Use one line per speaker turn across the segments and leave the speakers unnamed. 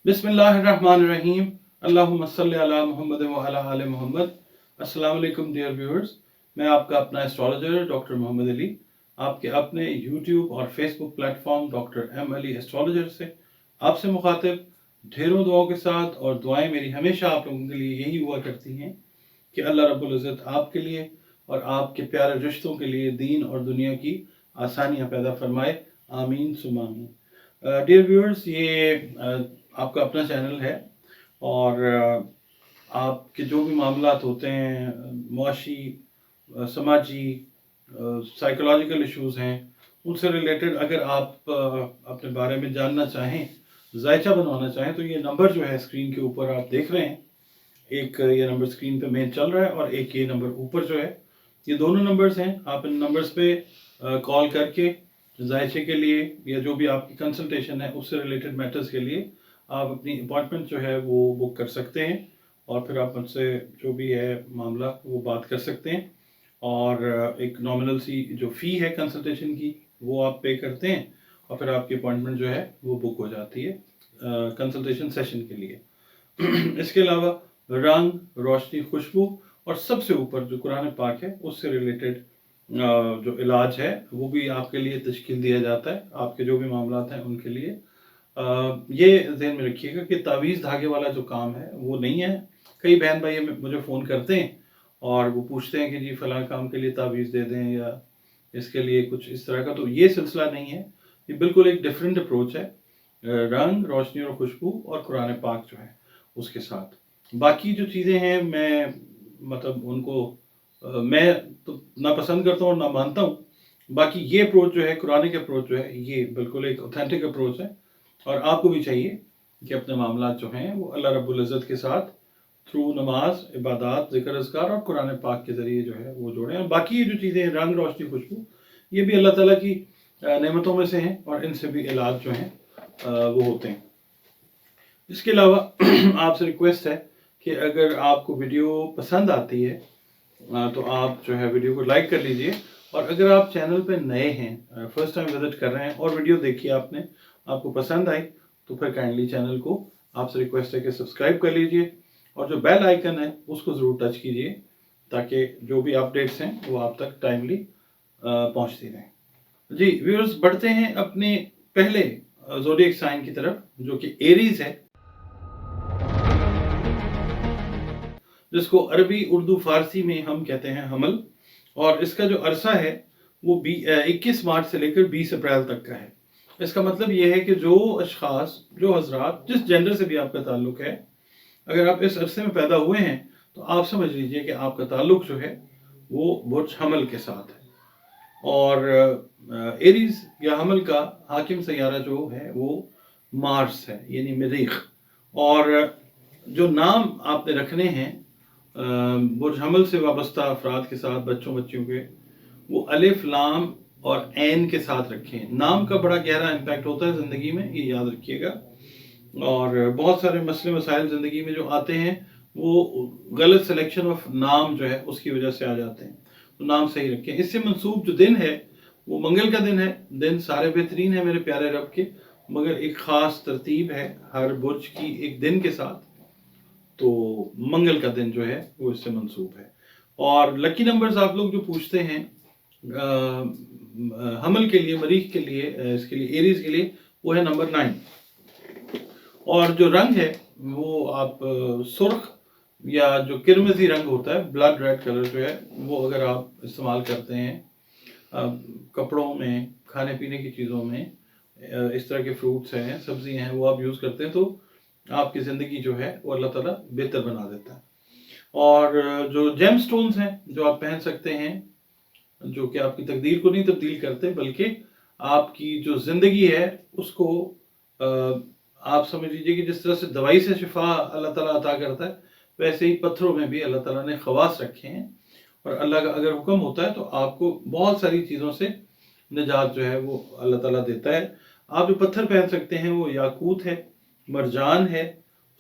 बिस्मिल्लाहिर्रहमानिर्रहीम। अल्लाहुम्मा सल्लि अला मुहम्मद व अला आले मोहम्मद। अस्सलाम वालेकुम डियर व्यूअर्स, मैं आपका अपना एस्ट्रोलॉजर डॉक्टर मोहम्मद अली, आपके अपने यूट्यूब और Facebook platform doctor M Ali astrologer से आपसे मुखातिब ढेरों दुआओं के साथ। और दुआएं मेरी हमेशा आप लोगों के लिए यही हुआ करती हैं कि अल्लाह रब्बुल इज़्ज़त आपके लिए और आपके प्यारे रिश्तों के लिए दीन और दुनिया की आसानियाँ पैदा फरमाए। आमीन सुम्मा आमीन। डियर व्यूअर्स, ये आपका अपना चैनल है और आपके जो भी मामलात होते हैं, मुआशी, समाजी, साइकोलॉजिकल इश्यूज़ हैं, उनसे रिलेटेड अगर आप अपने बारे में जानना चाहें, जायचा बनवाना चाहें, तो ये नंबर जो है स्क्रीन के ऊपर आप देख रहे हैं, एक ये नंबर स्क्रीन पे मेन चल रहा है और एक ये नंबर ऊपर जो है, ये दोनों नंबर्स हैं। आप इन नंबर्स पे कॉल करके जायचे के लिए या जो भी आपकी कंसल्टेशन है उससे रिलेटेड मैटर्स के लिए आप अपनी अपॉइंटमेंट जो है वो बुक कर सकते हैं और फिर आप मुझसे जो भी है मामला वो बात कर सकते हैं। और एक नॉमिनल सी जो फ़ी है कंसल्टेशन की वो आप पे करते हैं और फिर आपकी अपॉइंटमेंट जो है वो बुक हो जाती है कंसल्टेशन सेशन के लिए। इसके अलावा रंग, रोशनी, खुशबू और सबसे ऊपर जो कुरान पाक है उससे रिलेटेड जो इलाज है वो भी आपके लिए तश्कील दिया जाता है, आपके जो भी मामलात हैं उनके लिए। ये ध्यान में रखिएगा कि तावीज़ धागे वाला जो काम है वो नहीं है। कई बहन भाई मुझे फ़ोन करते हैं और वो पूछते हैं कि जी फ़लाँ काम के लिए तावीज़ दे दें या इसके लिए कुछ इस तरह का, तो ये सिलसिला नहीं है। ये बिल्कुल एक डिफरेंट अप्रोच है, रंग, रोशनी और खुशबू और कुरान पाक जो है उसके साथ। बाकी जो चीज़ें हैं मैं मतलब उनको मैं तो ना पसंद करता हूँ और ना मानता हूँ। बाकी ये अप्रोच जो है, कुरानिक अप्रोच जो है, ये बिल्कुल एक ऑथेंटिक अप्रोच है और आपको भी चाहिए कि अपने मामलात जो हैं वो अल्लाह रब्बुल इज़्ज़त के साथ थ्रू नमाज, इबादत, ज़िक्र अज़कार और कुरान पाक के ज़रिए जो है वो जोड़ें। और बाकी ये जो चीज़ें हैं, रंग, रोशनी, खुशबू, ये भी अल्लाह ताला की नेमतों में से हैं और इनसे भी इलाज जो हैं वो होते हैं। इसके अलावा आपसे रिक्वेस्ट है कि अगर आपको वीडियो पसंद आती है तो आप जो है वीडियो को लाइक कर लीजिए। और अगर आप चैनल पे नए हैं, फर्स्ट टाइम विजिट कर रहे हैं और वीडियो देखी आपने, आपको पसंद आई, तो फिर काइंडली चैनल को आपसे रिक्वेस्ट है कि सब्सक्राइब कर लीजिए और जो बेल आइकन है उसको ज़रूर टच कीजिए ताकि जो भी अपडेट्स हैं वो आप तक टाइमली पहुंचती रहें। जी व्यूअर्स, बढ़ते हैं अपने पहले ज़ोडिएक साइन की तरफ जो कि एरीज है, जिसको अरबी, उर्दू, फारसी में हम कहते हैं हमल। और इसका जो अरसा है वो 21 मार्च से लेकर 20 अप्रैल तक का है। इसका मतलब ये है कि जो अशखास, जो हजरात, जिस जेंडर से भी आपका ताल्लुक है, अगर आप इस अरसे में पैदा हुए हैं तो आप समझ लीजिए कि आपका ताल्लुक जो है वो बुर्ज हमल के साथ है। और एरीज या हमल का हाकिम सैयारा जो है वो मार्स है, यानी मरीख। और जो नाम आपने रखने हैं बुर्ज हमल से वाबस्ता अफराद के साथ, बच्चों बच्चियों के, वो अलिफ, लाम और ऐन के साथ रखें। नाम का बड़ा गहरा इम्पैक्ट होता है ज़िंदगी में, ये याद रखिएगा। और बहुत सारे मसले मसाइल ज़िंदगी में जो आते हैं वो गलत सिलेक्शन ऑफ नाम जो है उसकी वजह से आ जाते हैं, तो नाम सही रखें। इससे मंसूब जो दिन है वो मंगल का दिन है। दिन सारे बेहतरीन है मेरे प्यारे रब के, मगर एक ख़ास तरतीब है हर बुर्ज की एक दिन के साथ, तो मंगल का दिन जो है वो इससे मंसूब है। और लकी नंबर्स आप लोग जो पूछते हैं हमल के लिए, मरीख के लिए, इसके लिए, एरीज के लिए, वो है नंबर 9। और जो रंग है वो आप सुर्ख या जो किरमजी रंग होता है, ब्लड रेड कलर जो है, वो अगर आप इस्तेमाल करते हैं कपड़ों में, खाने पीने की चीज़ों में, इस तरह के फ्रूट्स हैं, सब्जियां हैं, वो आप यूज़ करते हैं तो आपकी ज़िंदगी जो है वो अल्लाह ताला बेहतर बना देता है। और जो जेम स्टोन्स हैं जो आप पहन सकते हैं, जो कि आपकी तकदीर को नहीं तब्दील करते बल्कि आपकी जो ज़िंदगी है उसको आप समझ लीजिए कि जिस तरह से दवाई से शिफा अल्लाह ताला अता करता है, वैसे ही पत्थरों में भी अल्लाह ताला ने खवास रखे हैं। और अल्लाह का अगर हुक्म होता है तो आपको बहुत सारी चीज़ों से निजात जो है वो अल्लाह ताला देता है। आप जो पत्थर पहन सकते हैं वो याकूत है, मरजान है,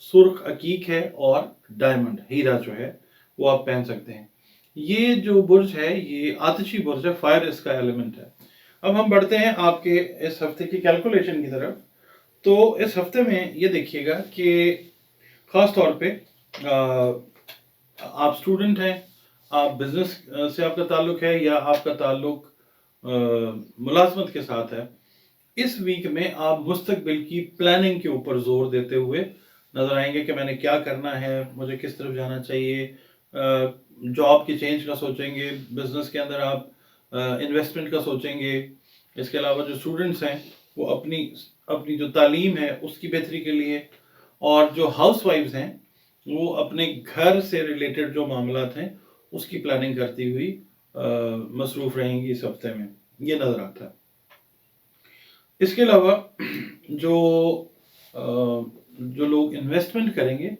सुर्ख अकीक है और डायमंड, हीरा जो है वो आप पहन सकते हैं। ये जो बुर्ज है ये आतिशी बुर्ज है, फायर इसका एलिमेंट है। अब हम बढ़ते हैं आपके इस हफ्ते की कैलकुलेशन की तरफ। तो इस हफ्ते में ये देखिएगा कि ख़ास तौर पे आप स्टूडेंट हैं, आप बिजनेस से आपका ताल्लुक है या आपका ताल्लुक मुलाजमत के साथ है, इस वीक में आप मुस्तकबिल की प्लानिंग के ऊपर जोर देते हुए नजर आएंगे कि मैंने क्या करना है, मुझे किस तरफ जाना चाहिए, जॉब की चेंज का सोचेंगे, बिजनेस के अंदर आप इन्वेस्टमेंट का सोचेंगे। इसके अलावा जो स्टूडेंट्स हैं वो अपनी अपनी जो तालीम है उसकी बेहतरी के लिए, और जो हाउस वाइफ्स हैं वो अपने घर से रिलेटेड जो मामलात हैं उसकी प्लानिंग करती हुई मसरूफ रहेंगी इस हफ्ते में, ये नज़र आता है। इसके अलावा जो जो लोग इन्वेस्टमेंट करेंगे,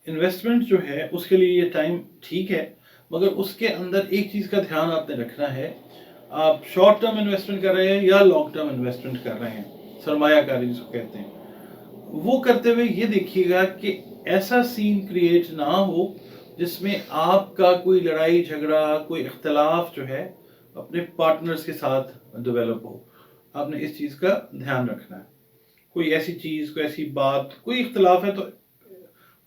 इन्वेस्टमेंट जो है उसके लिए ये टाइम ठीक है, मगर उसके अंदर एक चीज़ का ध्यान आपने रखना है, आप शॉर्ट टर्म इन्वेस्टमेंट कर रहे हैं या लॉन्ग टर्म इन्वेस्टमेंट कर रहे हैं, सरमायाकारी जिसको कहते हैं, वो करते हुए ये देखिएगा कि ऐसा सीन क्रिएट ना हो जिसमें आपका कोई लड़ाई झगड़ा, कोई इख्तलाफ जो है अपने पार्टनर्स के साथ डेवलप हो। आपने इस चीज़ का ध्यान रखना है। कोई ऐसी चीज़, कोई ऐसी बात, कोई इख्तलाफ है तो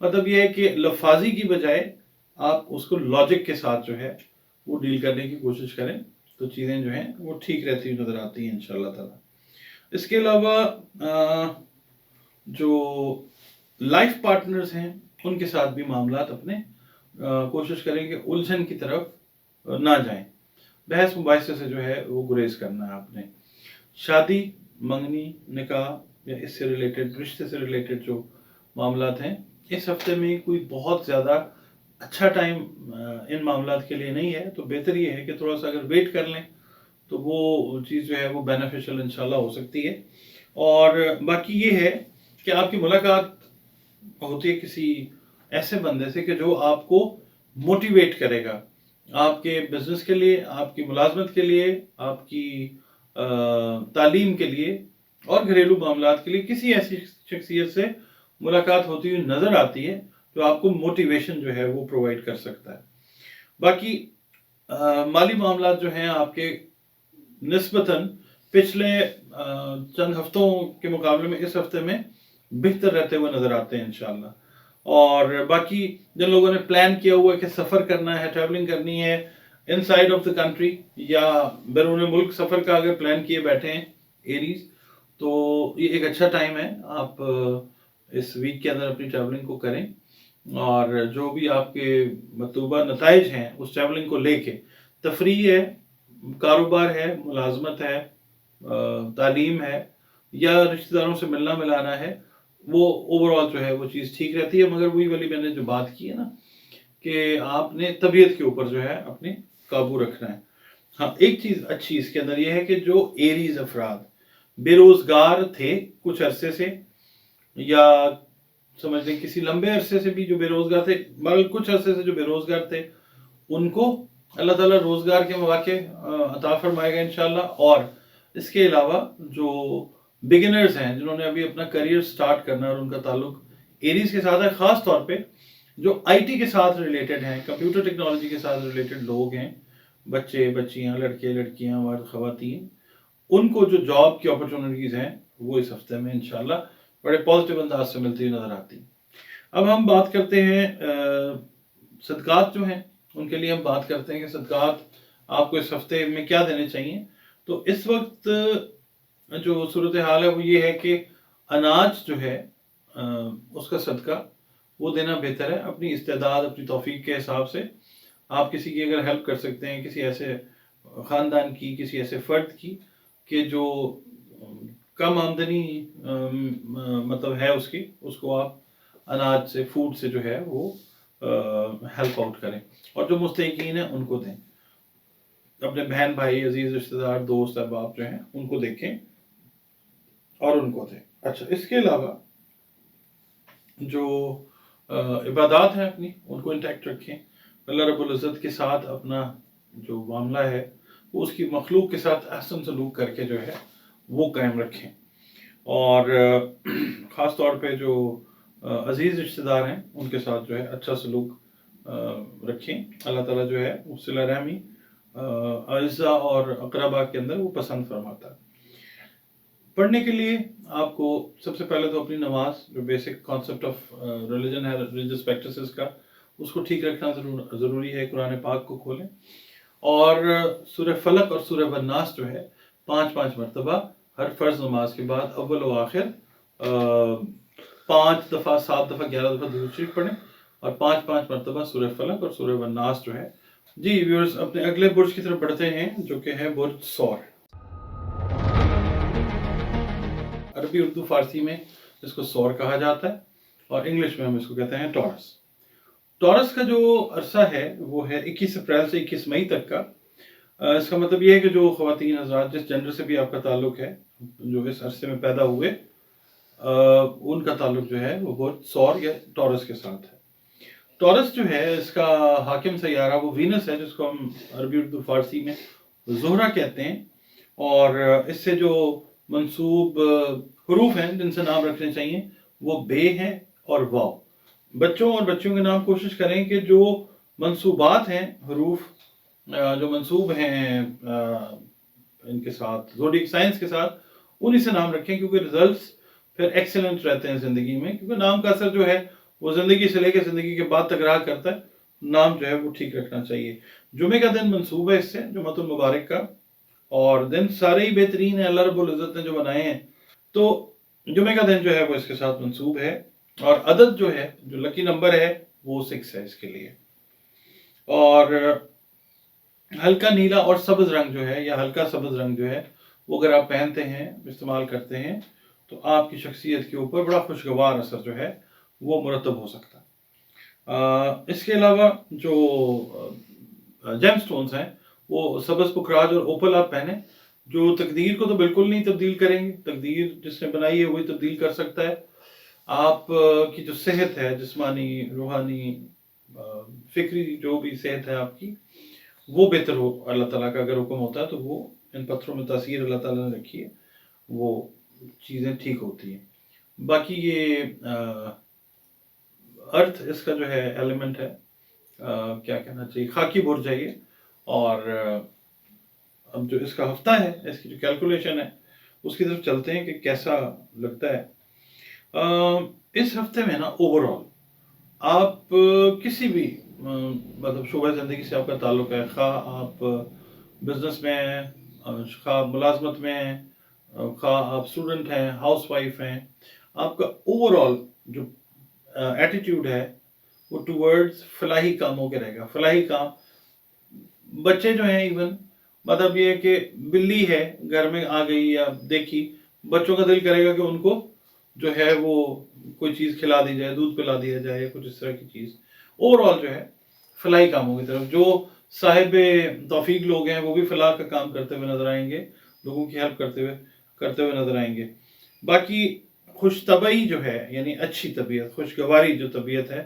मतलब ये है कि लफाजी की बजाय आप उसको लॉजिक के साथ जो है वो डील करने की कोशिश करें, तो चीज़ें जो हैं वो ठीक रहती हुई नज़र आती हैं इंशाल्लाह ताला। इसके अलावा जो लाइफ पार्टनर्स हैं उनके साथ भी मामलात अपने कोशिश करें कि उलझन की तरफ ना जाएं, बहस मुबाहिसे से जो है वो गुरेज करना है आपने। शादी, मंगनी, निकाह या इससे रिलेटेड, रिश्ते से रिलेटेड जो मामलात हैं, इस हफ्ते में कोई बहुत ज़्यादा अच्छा टाइम इन मामलात के लिए नहीं है, तो बेहतर ये है कि थोड़ा सा अगर वेट कर लें तो वो चीज़ जो है वो बेनिफिशियल इंशाल्लाह हो सकती है। और बाकी ये है कि आपकी मुलाकात होती है किसी ऐसे बंदे से कि जो आपको मोटिवेट करेगा आपके बिजनेस के लिए, आपकी मुलाजमत के लिए, आपकी तालीम के लिए और घरेलू मामलात के लिए। किसी ऐसी शख्सियत से मुलाकात होती हुई नज़र आती है जो आपको मोटिवेशन जो है वो प्रोवाइड कर सकता है। बाकी माली मामलात जो हैं आपके निस्बतन पिछले चंद हफ्तों के मुकाबले में इस हफ्ते में बेहतर रहते हुए नज़र आते हैं इंशाल्लाह। और बाकी जिन लोगों ने प्लान किया हुआ है कि सफ़र करना है, ट्रैवलिंग करनी है इनसाइड ऑफ द कंट्री या बैरून मुल्क सफ़र का अगर प्लान किए बैठे हैं एरीज, तो ये एक अच्छा टाइम है, आप इस वीक के अंदर अपनी ट्रैवलिंग को करें। और जो भी आपके मतलूबा नताइज हैं उस ट्रैवलिंग को लेके, तफरीह है, कारोबार है, मुलाजमत है, तालीम है या रिश्तेदारों से मिलना मिलाना है, वो ओवरऑल जो है वो चीज़ ठीक रहती है। मगर वही वाली मैंने जो बात की है ना कि आपने तबीयत के ऊपर जो है अपने काबू रखना है। हाँ, एक चीज़ अच्छी इसके अंदर ये है कि जो एरीज अफराद बेरोजगार थे कुछ अरसे से, या समझ लें किसी लंबे अरसे से भी जो बेरोजगार थे, मगर कुछ अरसे से जो बेरोजगार थे, उनको अल्लाह ताला रोजगार के मौके अता फरमाएगा इंशाल्लाह। और इसके अलावा जो बिगिनर्स हैं जिन्होंने अभी अपना करियर स्टार्ट करना है और उनका ताल्लुक एरीज के साथ है, खास तौर पे जो आईटी के साथ रिलेटेड हैं, कंप्यूटर टेक्नोलॉजी के साथ रिलेटेड लोग हैं, बच्चे बच्चियां, लड़के लड़कियां, मर्द खवातीन, उनको जो जॉब की अपॉर्चुनिटीज हैं वो इस हफ्ते में इंशाल्लाह बड़े पॉजिटिव अंदाज से मिलती हुई नजर आती। अब हम बात करते हैं सदकात जो हैं उनके लिए। हम बात करते हैं कि सदकात आपको इस हफ्ते में क्या देने चाहिए। तो इस वक्त जो सूरत हाल है वो ये है कि अनाज जो है उसका सदका वो देना बेहतर है, अपनी इस्तेदाद, अपनी तौफीक के हिसाब से। आप किसी की अगर हेल्प कर सकते हैं, किसी ऐसे ख़ानदान की, किसी ऐसे फ़र्द की कि जो कम आमदनी मतलब है उसकी, उसको आप अनाज से, फूड से जो है वो हेल्प आउट करें। और जो मुस्तहिकीन हैं उनको दें, अपने बहन भाई, अजीज रिश्तेदार, दोस्त अहबाब जो हैं उनको देखें और उनको दें। अच्छा, इसके अलावा जो इबादत हैं अपनी, उनको इंटैक्ट रखें। अल्लाह रब्बुल इज़्ज़त के साथ अपना जो मामला है वो उसकी मखलूक के साथ अहसन सलूक करके जो है वो कायम रखें। और ख़ास तौर पे जो अजीज़ रिश्तेदार हैं उनके साथ जो है अच्छा सलूक रखें। अल्लाह ताला जो है वो सिला रहमी अज़्ज़ा और अक़रबा के अंदर वो पसंद फरमाता है। पढ़ने के लिए आपको सबसे पहले तो अपनी नमाज, जो बेसिक कॉन्सेप्ट ऑफ रिलीजन है, रिलीजियस प्रैक्टिसेस का, उसको ठीक रखना ज़रूरी है। कुरान पाक को खोलें और सूरह फलक और सूरह वन्नास जो है 5-5 मरतबा हर फ़र्ज़ नमाज के बाद अव्वल व आखिर 5 दफ़ा, 7 दफ़ा, 11 दफ़ा दुरूद शरीफ पढ़ें और 5-5 मरतबा सूरह फलक और सूरह वन्नास जो है। जी व्यूअर्स, अपने अगले बुर्ज की तरफ बढ़ते हैं, जो कि है बुर्ज सौर। अरबी, उर्दू, फारसी में इसको सौर कहा जाता है और इंग्लिश में हम इसको कहते हैं टॉरस। टॉरस का जो अरसा है वो है 21 अप्रैल से 21 मई तक का। इसका मतलब ये है कि जो ख़वातीन हज़रात जिस जेंडर से भी आपका ताल्लुक़ है, जो इस अरसे में पैदा हुए, उनका ताल्लुक़ जो है वो बुर्ज सौर या टॉरस के साथ है। टॉरस जो है, इसका हाकिम सैयारा वो वीनस है, जिसको हम अरबी, उर्दू, फारसी में ज़ोहरा कहते हैं। और इससे जो मंसूब हरूफ हैं जिनसे नाम रखने चाहिए वो बे हैं और वाव। बच्चों और बच्चियों के नाम कोशिश करें कि जो मंसूबात हैं, हरूफ जो मंसूब हैं इनके साथ, ज़ोडिक साइंस के साथ, उन्हीं से नाम रखें, क्योंकि रिजल्ट्स फिर एक्सेलेंट रहते हैं ज़िंदगी में। क्योंकि नाम का असर जो है वो ज़िंदगी से लेकर ज़िंदगी के बाद तक रहा करता है। नाम जो है वो ठीक रखना चाहिए। जुमे का दिन मंसूब है इससे, जुमतुल मुबारक का, और दिन सारे ही बेहतरीन है, अल्लाह रब्बुल इज़्ज़त ने जो बनाए हैं। तो जुमे का दिन जो है वो इसके साथ मंसूब है। और अदद जो है, जो लकी नंबर है, वो 6 है इसके लिए। और हल्का नीला और सब्ज़ रंग जो है, या हल्का सब्ज़ रंग जो है, वो अगर आप पहनते हैं, इस्तेमाल करते हैं, तो आपकी शख्सियत के ऊपर बड़ा खुशगवार असर जो है वो मुरतब हो सकता है। इसके अलावा जो जेम स्टोन्स हैं, वो सब्ज़, पुखराज और ओपल आप पहने, जो तकदीर को तो बिल्कुल नहीं तब्दील करेंगे। तकदीर जिसने बनाई है वही तब्दील कर सकता है। आप की जो सेहत है, जिस्मानी, रूहानी, फ़िक्री, जो भी सेहत है आपकी, वो बेहतर हो। अल्लाह ताला का अगर हुक्म होता है तो वो इन पत्थरों में तासीर अल्लाह ताला ने रखी है, वो चीज़ें ठीक होती हैं। बाकी ये अर्थ इसका जो है एलिमेंट है, क्या कहना चाहिए, खाकी बुर्ज है ये। और अब जो इसका हफ्ता है, इसकी जो कैलकुलेशन है, उसकी तरफ चलते हैं कि कैसा लगता है। इस हफ्ते में ना ओवरऑल आप किसी भी मतलब शोबे ज़िंदगी से आपका ताल्लुक़ है, खा आप बिज़नेस में हैं, खा मुलाजमत में हैं, खा आप स्टूडेंट हैं, हाउस वाइफ हैं, आपका ओवरऑल जो एटीट्यूड है वो टूवर्ड्स फलाही कामों के रहेगा। फलाही काम, बच्चे जो हैं, इवन मतलब ये है कि बिल्ली है घर में आ गई या देखी, बच्चों का दिल करेगा कि उनको जो है वो कोई चीज़ खिला दी जाए, दूध पिला दिया जाए, या कुछ इस तरह की चीज़। ओवरऑल जो है फलाही कामों की तरफ, जो साहिब तौफीक लोग हैं वो भी फलाह का काम करते हुए नजर आएंगे, लोगों की हेल्प करते हुए नजर आएंगे। बाकी खुश तबई जो है, यानी अच्छी तबीयत, खुशगवारी जो तबीयत है,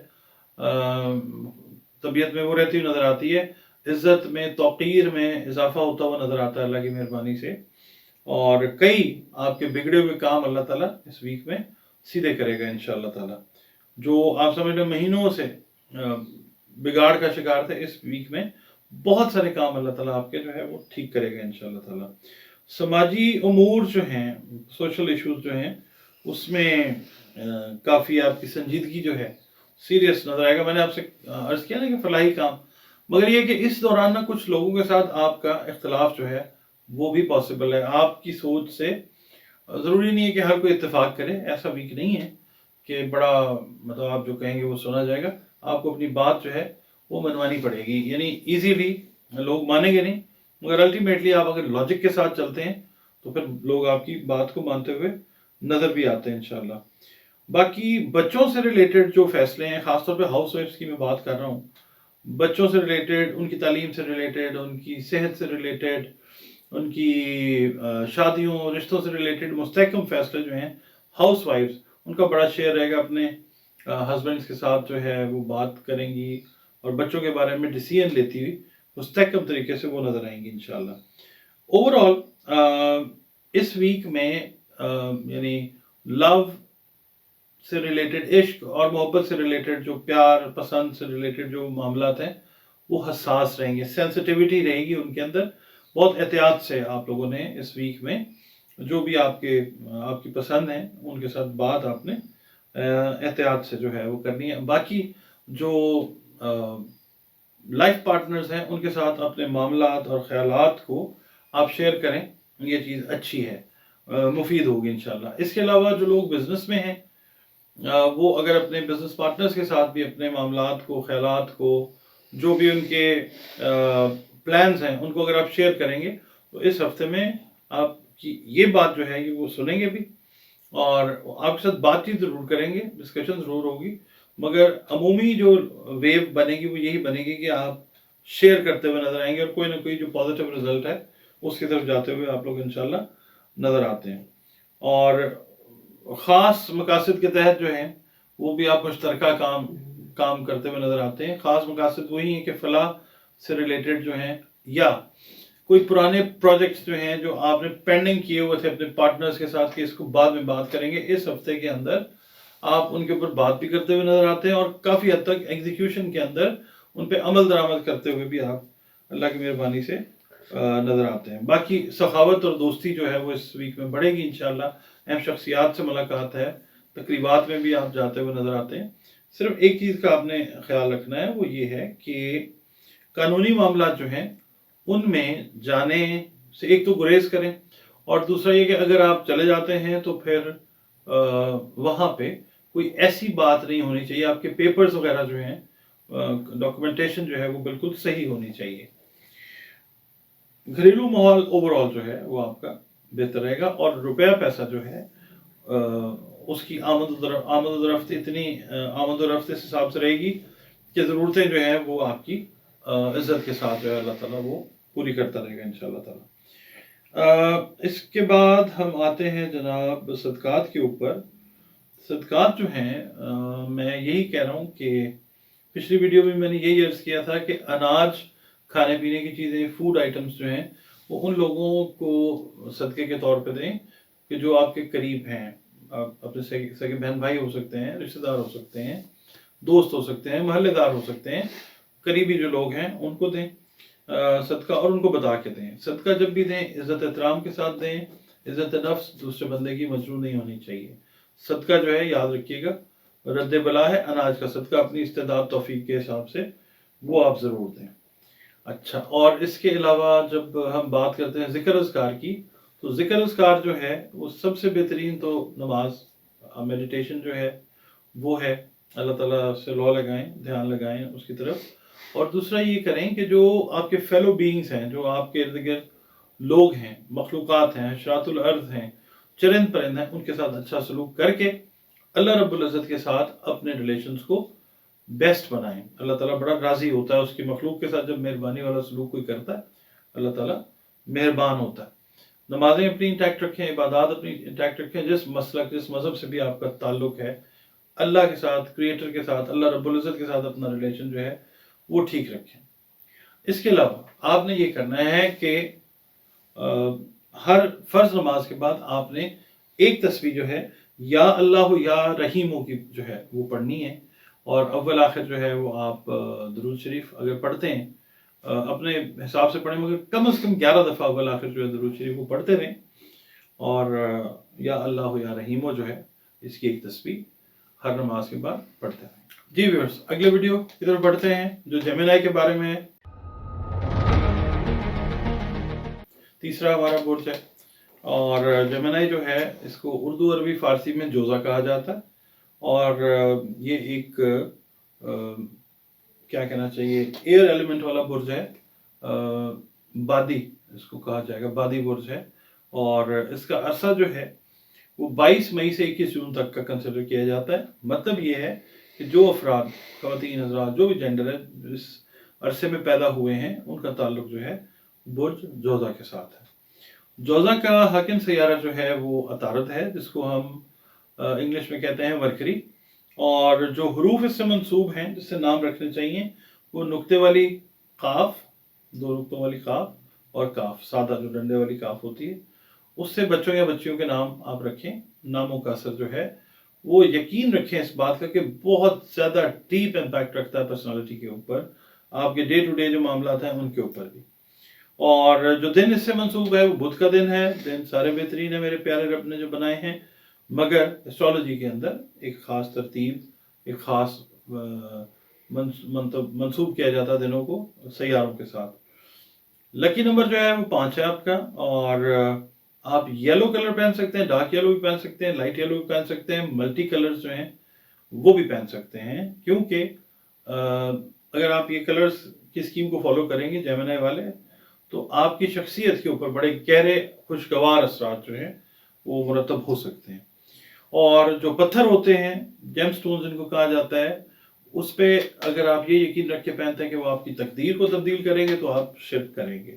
तबीयत में वो रहती हुई नजर आती है। इज़्ज़त में, तौक़ीर में इजाफा होता हुआ नजर आता है अल्लाह की मेहरबानी से। और कई आपके बिगड़े हुए काम अल्लाह ताला इस वीक में सीधे करेगा इंशाअल्लाह ताला। जो आप समझ लो महीनों से बिगाड़ का शिकार थे, इस वीक में बहुत सारे काम अल्लाह ताला आपके जो है वो ठीक करेगा इंशाअल्लाह ताला। समाजी उमूर जो हैं, सोशल इश्यूज जो हैं, उसमें काफ़ी आपकी संजीदगी जो है सीरियस नजर आएगा। मैंने आपसे अर्ज़ किया ना कि फलाही काम, मगर ये कि इस दौरान ना कुछ लोगों के साथ आपका इख्तलाफ जो है वो भी पॉसिबल है। आपकी सोच से ज़रूरी नहीं है कि हर कोई इत्तेफाक करे, ऐसा वीक नहीं है कि बड़ा मतलब आप जो कहेंगे वो सुना जाएगा। आपको अपनी बात जो है वो मनवानी पड़ेगी, यानी इजीली लोग मानेंगे नहीं, मगर अल्टीमेटली आप अगर लॉजिक के साथ चलते हैं तो फिर लोग आपकी बात को मानते हुए नज़र भी आते हैं इंशाल्लाह। बाकी बच्चों से रिलेटेड जो फैसले हैं, ख़ासतौर पे हाउस वाइफ्स की मैं बात कर रहा हूँ, बच्चों से रिलेटेड, उनकी तालीम से रिलेटेड, उनकी सेहत से रिलेटेड, उनकी शादियों, रिश्तों से रिलेटेड मुस्तहकम फैसले जो हैं, हाउस वाइफ्स उनका बड़ा शेयर रहेगा। अपने हस्बैंड्स के साथ जो है वो बात करेंगी और बच्चों के बारे में डिसीजन लेती हुई मुस्तहकम तरीके से वो नज़र आएंगी इंशाल्लाह। ओवरऑल इस वीक में यानी लव से रिलेटेड, इश्क और मोहब्बत से रिलेटेड, जो प्यार पसंद से रिलेटेड जो मामलात हैं वो हसास रहेंगे, सेंसिटिविटी रहेगी उनके अंदर। बहुत एहतियात से आप लोगों ने इस वीक में जो भी आपकी पसंद है उनके साथ बात आपने एहतियात से जो है वो करनी है। बाकी जो लाइफ पार्टनर्स हैं उनके साथ अपने मामलात और ख्यालात को आप शेयर करें, ये चीज़ अच्छी है, मुफीद होगी इंशाल्लाह। इसके अलावा जो लोग बिज़नेस में हैं वो अगर अपने बिज़नेस पार्टनर्स के साथ भी अपने मामलात को, ख्यालात को, जो भी उनके प्लान्स हैं उनको अगर आप शेयर करेंगे तो इस हफ्ते में आपकी ये बात जो है ये वो सुनेंगे भी और आपके साथ बातचीत ज़रूर करेंगे, डिस्कशन ज़रूर होगी, मगर अमूमी जो वेव बनेगी वो यही बनेगी कि आप शेयर करते हुए नज़र आएंगे और कोई ना कोई जो पॉजिटिव रिजल्ट है उसकी तरफ जाते हुए आप लोग इंशाल्लाह नज़र आते हैं। और ख़ास मकासद के तहत जो है वो भी आप मुश्तरका काम करते हुए नज़र आते हैं। ख़ास मकासद वही है कि फलाह से रिलेटेड जो हैं या कोई पुराने प्रोजेक्ट्स जो हैं जो आपने पेंडिंग किए हुए थे अपने पार्टनर्स के साथ कि इसको बाद में बात करेंगे, इस हफ्ते के अंदर आप उनके ऊपर बात भी करते हुए नज़र आते हैं और काफ़ी हद तक एग्जीक्यूशन के अंदर उन पर अमल दरामद करते हुए भी आप अल्लाह की मेहरबानी से नज़र आते हैं। बाकी सखावत और दोस्ती जो है वो इस वीक में बढ़ेगी इंशाल्लाह। अहम शख्सियात से मुलाकात है, तकरीबात में भी आप जाते हुए नज़र आते हैं। सिर्फ एक चीज़ का आपने ख्याल रखना है, वो ये है कि कानूनी मामला जो हैं उनमें जाने से एक तो गुरेज करें और दूसरा ये कि अगर आप चले जाते हैं तो फिर वहाँ पे कोई ऐसी बात नहीं होनी चाहिए, आपके पेपर्स वगैरह जो हैं, डॉक्यूमेंटेशन जो है वो बिल्कुल सही होनी चाहिए। घरेलू माहौल ओवरऑल जो है वो आपका बेहतर रहेगा और रुपया पैसा जो है उसकी आमद इतनी आमद रफ्त इस हिसाब से रहेगी कि ज़रूरतें जो हैं वो आपकी इज़्ज़त के साथ जो है अल्लाह ताला वो पूरी करता रहेगा इंशाअल्लाह ताला। इसके बाद हम आते हैं जनाब सदकात के ऊपर। सदकात जो हैं मैं यही कह रहा हूँ कि पिछली वीडियो में मैंने यही अर्ज़ किया था कि अनाज, खाने पीने की चीज़ें, फूड आइटम्स जो हैं वो उन लोगों को सदक़े के तौर पे दें कि जो आपके करीब हैं। आप अपने सगे बहन भाई हो सकते हैं, रिश्तेदार हो सकते हैं, दोस्त हो सकते हैं, महल्लेदार हो सकते हैं, करीबी जो लोग हैं उनको दें सदका और उनको बता के दें। सदका जब भी दें इज़्ज़त एहतराम के साथ दें, इज़्ज़त नफ्स दूसरे बंदे की मजरूह नहीं होनी चाहिए। सदका जो है याद रखिएगा रद्द बला है, अनाज का सदका अपनी इस्तेदाद तौफीक के हिसाब से वो आप ज़रूर दें। अच्छा, और इसके अलावा जब हम बात करते हैं ज़िक्र अज़कार की, तो ज़िक्र अज़कार जो है वो सबसे बेहतरीन तो नमाज, मेडिटेशन जो है वो है। अल्लाह ताला से लौ लगाएं, ध्यान लगाएं उसकी तरफ। और दूसरा ये करें कि जो आपके फेलो बीइंग्स हैं, जो आपके इर्द गिर्द लोग हैं, मखलूक़ात हैं, हशरातुल अर्ज़ हैं, चरिंद परिंद हैं, उनके साथ अच्छा सलूक करके अल्लाह रब्बुल इज़्ज़त के साथ अपने रिलेशंस को बेस्ट बनाएं। अल्लाह ताला बड़ा राज़ी होता है उसकी मखलूक के साथ जब मेहरबानी वाला सलूक कोई करता है, अल्लाह ताला मेहरबान होता है। नमाजें अपनी इंटैक्ट रखें, इबादत अपनी इंटैक्ट रखें, जिस मसलक जिस मज़हब से भी आपका ताल्लुक है, अल्लाह के साथ, क्रिएटर के साथ, अल्लाह रब्बुल इज़्ज़त के साथ अपना रिलेशन जो है वो ठीक रखें। इसके अलावा आपने ये करना है कि हर फ़र्ज नमाज के बाद आपने एक तस्बीह जो है या अल्लाह या रहीमो की जो है वो पढ़नी है और अव्वल आखिर जो है वो आप दुरूद शरीफ अगर पढ़ते हैं अपने हिसाब से पढ़ें, मगर कम से कम 11 दफ़ा अव्वल आखिर जो है दुरूद शरीफ वो पढ़ते रहें और या अल्लाह या रहीमो जो है इसकी एक तस्बीह हर नमाज के बाद पढ़ते रहें। जी व्यूअर्स, अगले वीडियो की तरफ बढ़ते हैं जो जेमिनी के बारे में है। तीसरा हमारा बुर्ज है और जेमिनी जो है इसको उर्दू, अरबी, फ़ारसी में जोज़ा कहा जाता है और ये एक क्या कहना चाहिए, एयर एलिमेंट वाला बुर्ज है। बादी इसको कहा जाएगा, बादी बुर्ज है और इसका अरसा जो है वो 22 मई से 21 जून तक का कंसिडर किया जाता है। मतलब ये है कि जो अफराद, ख़वातीन हज़रात, जो भी जेंडर है इस अरसे में पैदा हुए हैं उनका ताल्लुक जो है बुर्ज जोज़ा के साथ है। जोज़ा का हाकिम सैयारा जो है वो अतारद है, जिसको हम इंग्लिश में कहते हैं मरकरी, और जो हरूफ इससे मंसूब हैं जिससे नाम रखने चाहिए वो नुक्ते वाली काफ, 2 नुक्तों वाली काफ और काफ, सादा जो डंडे वाली काफ होती है, उससे बच्चों या बच्चियों के नाम आप रखें। नामों का असर जो है वो यकीन रखें इस बात का कि बहुत ज़्यादा डीप इम्पैक्ट रखता है पर्सनालिटी के ऊपर, आपके डे टू डे जो मामला हैं उनके ऊपर भी। اور جو دن اس سے منسوب ہے وہ بدھ کا دن ہے. دن سارے بہترین ہے میرے پیارے رب نے جو بنائے ہیں، مگر اسٹرالوجی کے اندر ایک خاص ترتیب، ایک خاص منسوب کیا جاتا ہے دنوں کو سیاروں کے ساتھ. لکی نمبر جو ہے وہ 5 ہے آپ کا، اور آپ یلو کلر پہن سکتے ہیں، ڈارک یلو بھی پہن سکتے ہیں، لائٹ یلو بھی پہن سکتے ہیں، ملٹی کلرز جو ہیں وہ بھی پہن سکتے ہیں، کیونکہ اگر آپ یہ کلرز کی اسکیم کو فالو کریں گے جیمنائی والے، تو آپ کی شخصیت کے اوپر بڑے گہرے خوشگوار اثرات جو ہیں وہ مرتب ہو سکتے ہیں. اور جو پتھر ہوتے ہیں، جیم سٹونز جن کو کہا جاتا ہے، اس پہ اگر آپ یہ یقین رکھ کے پہنتے ہیں کہ وہ آپ کی تقدیر کو تبدیل کریں گے تو آپ شرک کریں گے.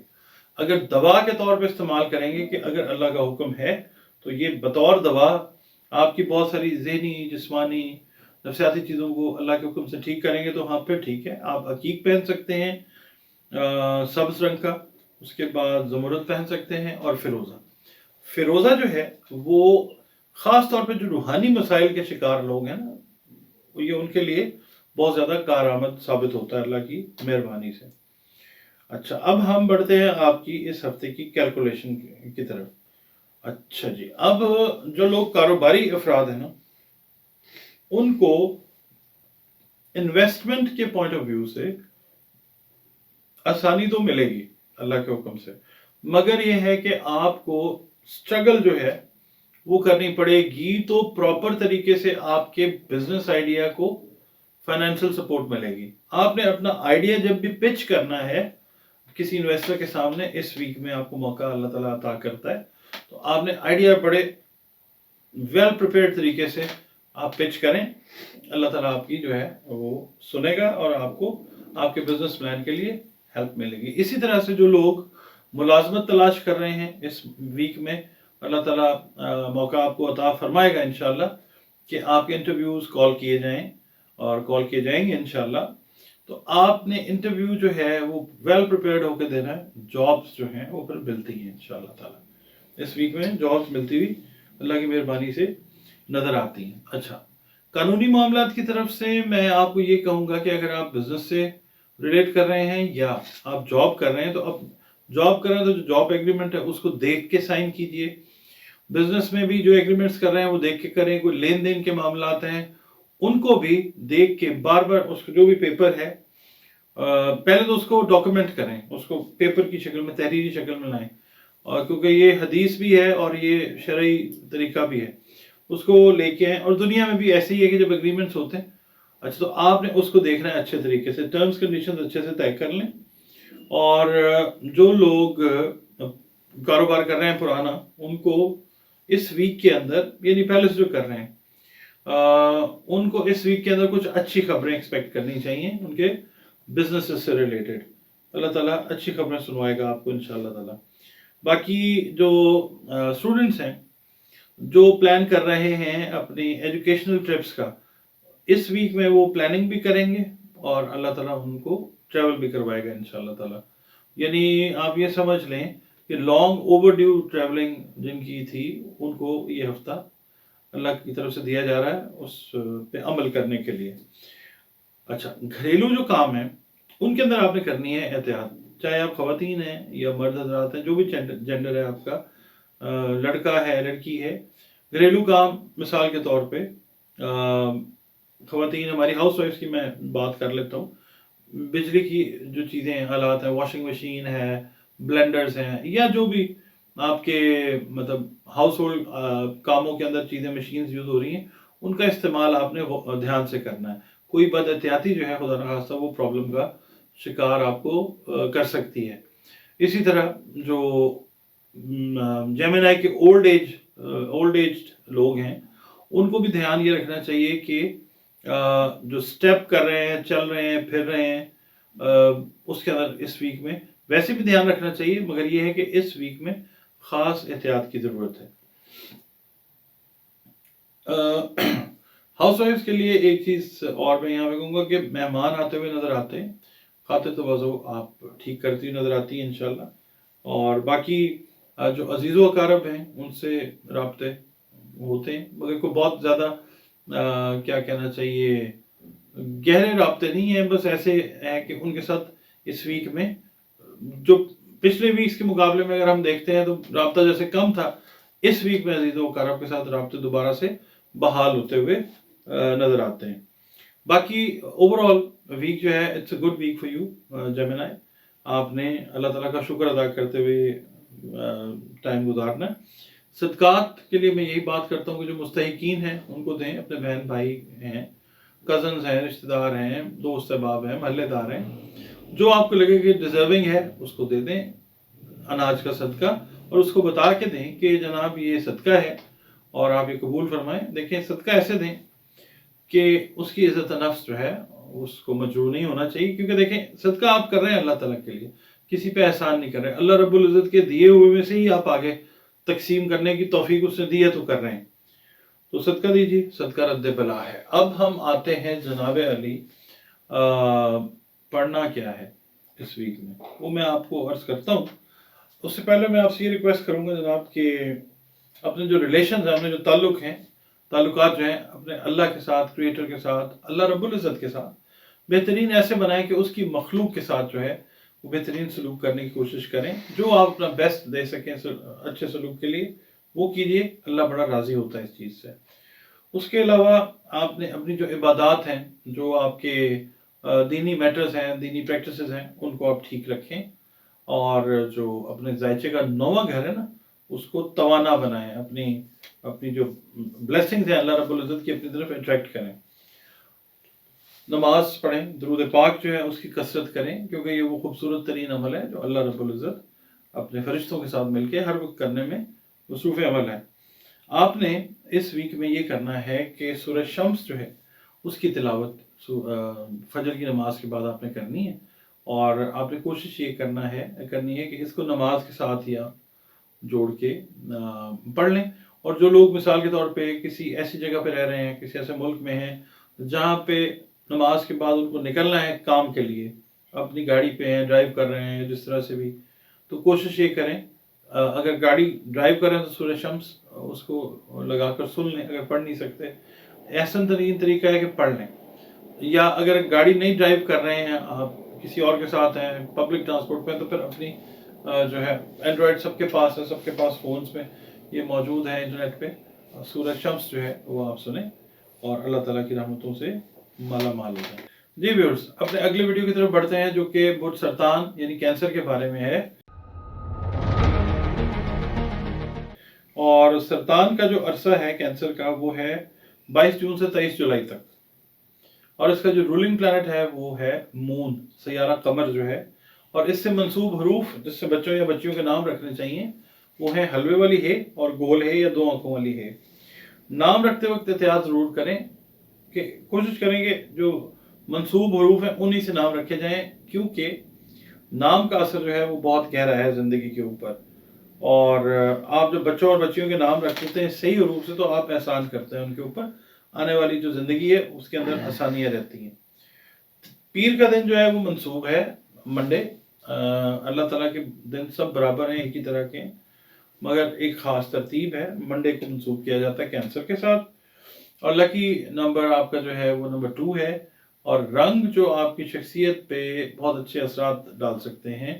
اگر دوا کے طور پہ استعمال کریں گے کہ اگر اللہ کا حکم ہے تو یہ بطور دوا آپ کی بہت ساری ذہنی، جسمانی، نفسیاتی چیزوں کو اللہ کے حکم سے ٹھیک کریں گے، تو ہاں پھر ٹھیک ہے. آپ عقیق پہن سکتے ہیں سبز رنگ کا، اس کے بعد زمرد پہن سکتے ہیں، اور فیروزہ. فیروزہ جو ہے وہ خاص طور پہ جو روحانی مسائل کے شکار لوگ ہیں نا، یہ ان کے لیے بہت زیادہ کارآمد ثابت ہوتا ہے اللہ کی مہربانی سے. اچھا، اب ہم بڑھتے ہیں آپ کی اس ہفتے کی کیلکولیشن کی طرف. اچھا جی، اب جو لوگ کاروباری افراد ہیں نا، ان کو انویسٹمنٹ کے پوائنٹ آف ویو سے آسانی تو ملے گی اللہ کے حکم سے، مگر یہ ہے کہ آپ کو سٹرگل جو ہے وہ کرنی پڑے گی. تو پراپر طریقے سے آپ کے بزنس آئیڈیا کو فائنینشل سپورٹ ملے گی. آپ نے اپنا آئیڈیا جب بھی پچ کرنا ہے کسی انویسٹر کے سامنے، اس ویک میں آپ کو موقع اللہ تعالیٰ عطا کرتا ہے، تو آپ نے آئیڈیا بڑے ویل پریپیئرڈ طریقے سے آپ پچ کریں. اللہ تعالیٰ آپ کی جو ہے وہ سنے گا اور آپ کو آپ کے بزنس پلان کے لیے ہیلپ ملے گی. اسی طرح سے جو لوگ ملازمت تلاش کر رہے ہیں اس ویک میں، اللہ تعالیٰ موقع آپ کو عطا فرمائے گا انشاءاللہ کہ آپ کے انٹرویوز کال کیے جائیں اور کال کیے جائیں گے انشاءاللہ. تو آپ نے انٹرویو جو ہے وہ ویل پریپیئرڈ ہو کے دینا ہے. جابس جو ہیں وہ پھر ملتی ہیں انشاءاللہ تعالیٰ. اس ویک میں جابس ملتی ہوئی اللہ کی مہربانی سے نظر آتی ہیں. اچھا، قانونی معاملات کی طرف سے میں آپ کو یہ کہوں گا کہ اگر آپ بزنس سے ریلیٹ کر رہے ہیں یا آپ جاب کر رہے ہیں، تو اب جاب کر رہے ہیں تو جو جاب ایگریمنٹ ہے اس کو دیکھ کے سائن کیجئے. بزنس میں بھی جو ایگریمنٹس کر رہے ہیں وہ دیکھ کے کریں. کوئی لین دین کے معاملات ہیں ان کو بھی دیکھ کے بار بار اس کو جو بھی پیپر ہے پہلے تو اس کو ڈاکومنٹ کریں، اس کو پیپر کی شکل میں، تحریری شکل میں لائیں. اور کیونکہ یہ حدیث بھی ہے اور یہ شرعی طریقہ بھی ہے، اس کو لے کے آئیں. اور دنیا میں بھی ایسے ہی ہے کہ جب اگریمنٹس ہوتے ہیں، اچھا تو آپ نے اس کو دیکھنا ہے اچھے طریقے سے، ٹرمز کنڈیشنز اچھے سے طے کر لیں. اور جو لوگ کاروبار کر رہے ہیں پرانا، ان کو اس ویک کے اندر، یعنی پہلے سے جو کر رہے ہیں، ان کو اس ویک کے اندر کچھ اچھی خبریں ایکسپیکٹ کرنی چاہیے ان کے بزنس سے ریلیٹڈ. اللہ تعالیٰ اچھی خبریں سنوائے گا آپ کو انشاءاللہ تعالیٰ. باقی جو اسٹوڈنٹس ہیں جو پلان کر رہے ہیں اپنی ایجوکیشنل ٹرپس کا، اس ویک میں وہ پلاننگ بھی کریں گے اور اللہ تعالیٰ ان کو ٹریول بھی کروائے گا انشاءاللہ تعالیٰ. یعنی آپ یہ سمجھ لیں کہ لانگ اوور ڈیو ٹریولنگ جن کی تھی، ان کو یہ ہفتہ اللہ کی طرف سے دیا جا رہا ہے اس پہ عمل کرنے کے لیے. اچھا، گھریلو جو کام ہے ان کے اندر آپ نے کرنی ہے احتیاط. چاہے آپ خواتین ہیں یا مرد حضرات ہیں، جو بھی جینڈر ہے آپ کا، لڑکا ہے، لڑکی ہے، گھریلو کام مثال کے طور پہ خواتین، ہماری ہاؤس وائفس کی میں بات کر لیتا ہوں. بجلی کی جو چیزیں آلات ہیں، واشنگ مشین ہے، بلینڈرز ہیں، یا جو بھی آپ کے مطلب ہاؤس ہولڈ کاموں کے اندر چیزیں، مشینز یوز ہو رہی ہیں، ان کا استعمال آپ نے دھیان سے کرنا ہے. کوئی بد احتیاطی جو ہے خدا نخواستہ وہ پرابلم کا شکار آپ کو کر سکتی ہے. اسی طرح جو جیمنائی کے اولڈ ایجڈ لوگ ہیں، ان کو بھی دھیان یہ رکھنا چاہیے کہ جو سٹیپ کر رہے ہیں، چل رہے ہیں، پھر رہے ہیں، اس کے اندر اس ویک میں ویسے بھی دھیان رکھنا چاہیے، مگر یہ ہے کہ اس ویک میں خاص احتیاط کی ضرورت ہے. ہاؤس وائفز کے لیے ایک چیز اور میں یہاں پہ کہوں گا کہ مہمان آتے ہوئے نظر آتے ہیں، خاطر توازو آپ ٹھیک کرتی ہوئی نظر آتی ہیں انشاءاللہ. اور باقی جو عزیز و اقارب ہیں ان سے رابطے ہوتے ہیں، مگر کوئی بہت زیادہ کیا کہنا چاہیے، گہرے رابطے نہیں ہیں. بس ایسے ہیں کہ ان کے ساتھ اس ویک میں جو पिछले वीक्स के मुकाबले में अगर हम देखते हैं तो राब्ता जैसे कम था, इस वीक में अजीज़ों वकार के साथ राब्ते दोबारा से बहाल होते हुए नज़र आते हैं। बाकी ओवरऑल वीक जो है it's a good week for you Gemini. आपने अल्लाह ताला का शुक्र अदा करते हुए टाइम गुजारना। सदकात के लिए मैं यही बात करता हूँ कि जो मुस्तहिकीन हैं उनको दें, अपने बहन भाई हैं, कज़न्स हैं, रिश्तेदार हैं, दोस्त अहबाब हैं, महल्लेदार हैं, जो आपको लगे कि डिजर्विंग है उसको दे दें अनाज का सदका, और उसको बता के दें कि जनाब ये सदका है और आप ये कबूल फरमाएं। देखें, सदका ऐसे दें कि उसकी इज़्ज़त नफ्स जो है उसको मजरूर नहीं होना चाहिए, क्योंकि देखें सदका आप कर रहे हैं अल्लाह ताला के लिए, किसी पे एहसान नहीं कर रहे। अल्लाह रब्बुल इज़्ज़त के दिए हुए में से ही आप आगे तकसीम करने की तौफीक उसने दी है तो कर रहे हैं, तो सदका दीजिए, सदका रद्द बला है। अब हम आते हैं जनाब अली, पढ़ना क्या है इस वीक में वो मैं आपको अर्ज करता हूँ। उससे पहले मैं आपसे ये रिक्वेस्ट करूँगा जनाब कि अपने जो रिलेशन हैं, अपने जो ताल्लुकात जो हैं अपने अल्लाह के साथ, क्रिएटर के साथ, अल्लाह रब्बुल इज़्ज़त के साथ बेहतरीन ऐसे बनाएं कि उसकी मखलूक के साथ जो है वो बेहतरीन सलूक करने की कोशिश करें। जो आप अपना बेस्ट दे सकें अच्छे सलूक के लिए वो कीजिए, अल्लाह बड़ा राज़ी होता है इस चीज़ से। उसके अलावा आपने अपनी जो इबादात हैं, जो आपके दीनी मैटर्स हैं, दीनी प्रैक्टिसेस हैं, उनको आप ठीक रखें, और जो अपने जायचे का नौवां घर है ना उसको तवाना बनाएं, अपनी जो ब्लेसिंग्स हैं अल्लाह रब्बुल इज़्ज़त की अपनी तरफ अट्रैक्ट करें। नमाज पढ़ें, दुरूद पाक जो है उसकी कसरत करें, क्योंकि ये वो खूबसूरत तरीन अमल है जो अल्लाह रब्बुल इज़्ज़त अपने फरिश्तों के साथ मिलकर हर वक्त करने में मसरूफ़ अमल है। आपने इस वीक में ये करना है कि सूरह शम्स जो है उसकी तिलावत फजर की नमाज के बाद आपने करनी है, और आपने कोशिश ये करनी है कि इसको नमाज के साथ ही आप जोड़ के पढ़ लें। और जो लोग मिसाल के तौर पे किसी ऐसी जगह पे रह रहे हैं, किसी ऐसे मुल्क में हैं जहाँ पे नमाज के बाद उनको निकलना है काम के लिए, अपनी गाड़ी पे हैं, ड्राइव कर रहे हैं, जिस तरह से भी, तो कोशिश ये करें अगर गाड़ी ड्राइव कर रहे हैं तो सूरह शम्स उसको लगाकर सुन लें। अगर पढ़ नहीं सकते, एहसन तरीन तरीका है कि पढ़ लें। या अगर गाड़ी नहीं ड्राइव कर रहे हैं, आप किसी और के साथ हैं, पब्लिक ट्रांसपोर्ट पे, तो फिर अपनी जो है एंड्रॉयड सबके पास है, सबके पास फ़ोन्स में ये मौजूद है इंटरनेट पे, सूरह शम्स जो है वो आप सुने और अल्लाह ताला की रहमतों से माला माल हो जाए। जी व्यूअर्स, अपने अगले वीडियो की तरफ बढ़ते हैं जो कि बुर्ज सरतान यानी कैंसर के बारे में है। और सरतान का जो अरसा है कैंसर का वो है 22 जून से 23 जुलाई तक, और इसका जो रूलिंग प्लैनेट है वो है मून, सैयारा कमर जो है। और इससे मंसूब हरूफ जिससे बच्चों या बच्चियों के नाम रखने चाहिए वो है हलवे वाली है और गोल है या दो आंखों वाली है। नाम रखते वक्त एहतियात ज़रूर करें कि कोशिश करेंगे जो मंसूब हरूफ हैं उन्हीं से नाम रखे जाएं, क्योंकि नाम का असर जो है वो बहुत गहरा है ज़िंदगी के ऊपर। और आप जब बच्चों और बच्चियों के नाम रख देते हैं सही हरूफ से तो आप एहसान करते हैं उनके ऊपर, आने वाली जो ज़िंदगी है उसके अंदर आसानियाँ रहती हैं। पीर का दिन जो है वो मंसूब है मंडे। अल्लाह ताला के दिन सब बराबर हैं, एक ही तरह के हैं, मगर एक ख़ास तरतीब है, मंडे को मंसूब किया जाता है कैंसर के साथ। और लकी नंबर आपका जो है वो नंबर 2 है। और रंग जो आपकी शख्सियत पे बहुत अच्छे असरात डाल सकते हैं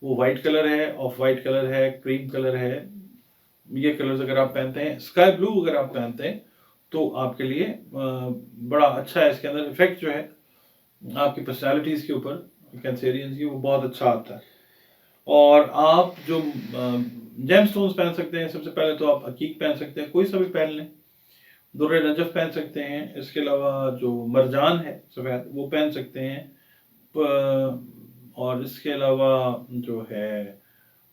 वो वाइट कलर है, ऑफ वाइट कलर है, क्रीम कलर है। ये कलर्स अगर आप पहनते हैं, स्काई ब्लू अगर आप पहनते हैं तो आपके लिए बड़ा अच्छा है। इसके अंदर इफेक्ट जो है आपकी पर्सनैलिटीज़ के ऊपर कैंसेरियंस की वो बहुत अच्छा आता है। और आप जो जेम स्टोन्स पहन सकते हैं, सबसे पहले तो आप अकीक पहन सकते हैं, कोई सा भी पहन लें, दुर्रे नजफ पहन सकते हैं। इसके अलावा जो मरजान है सफ़ेद वो पहन सकते हैं। और इसके अलावा जो है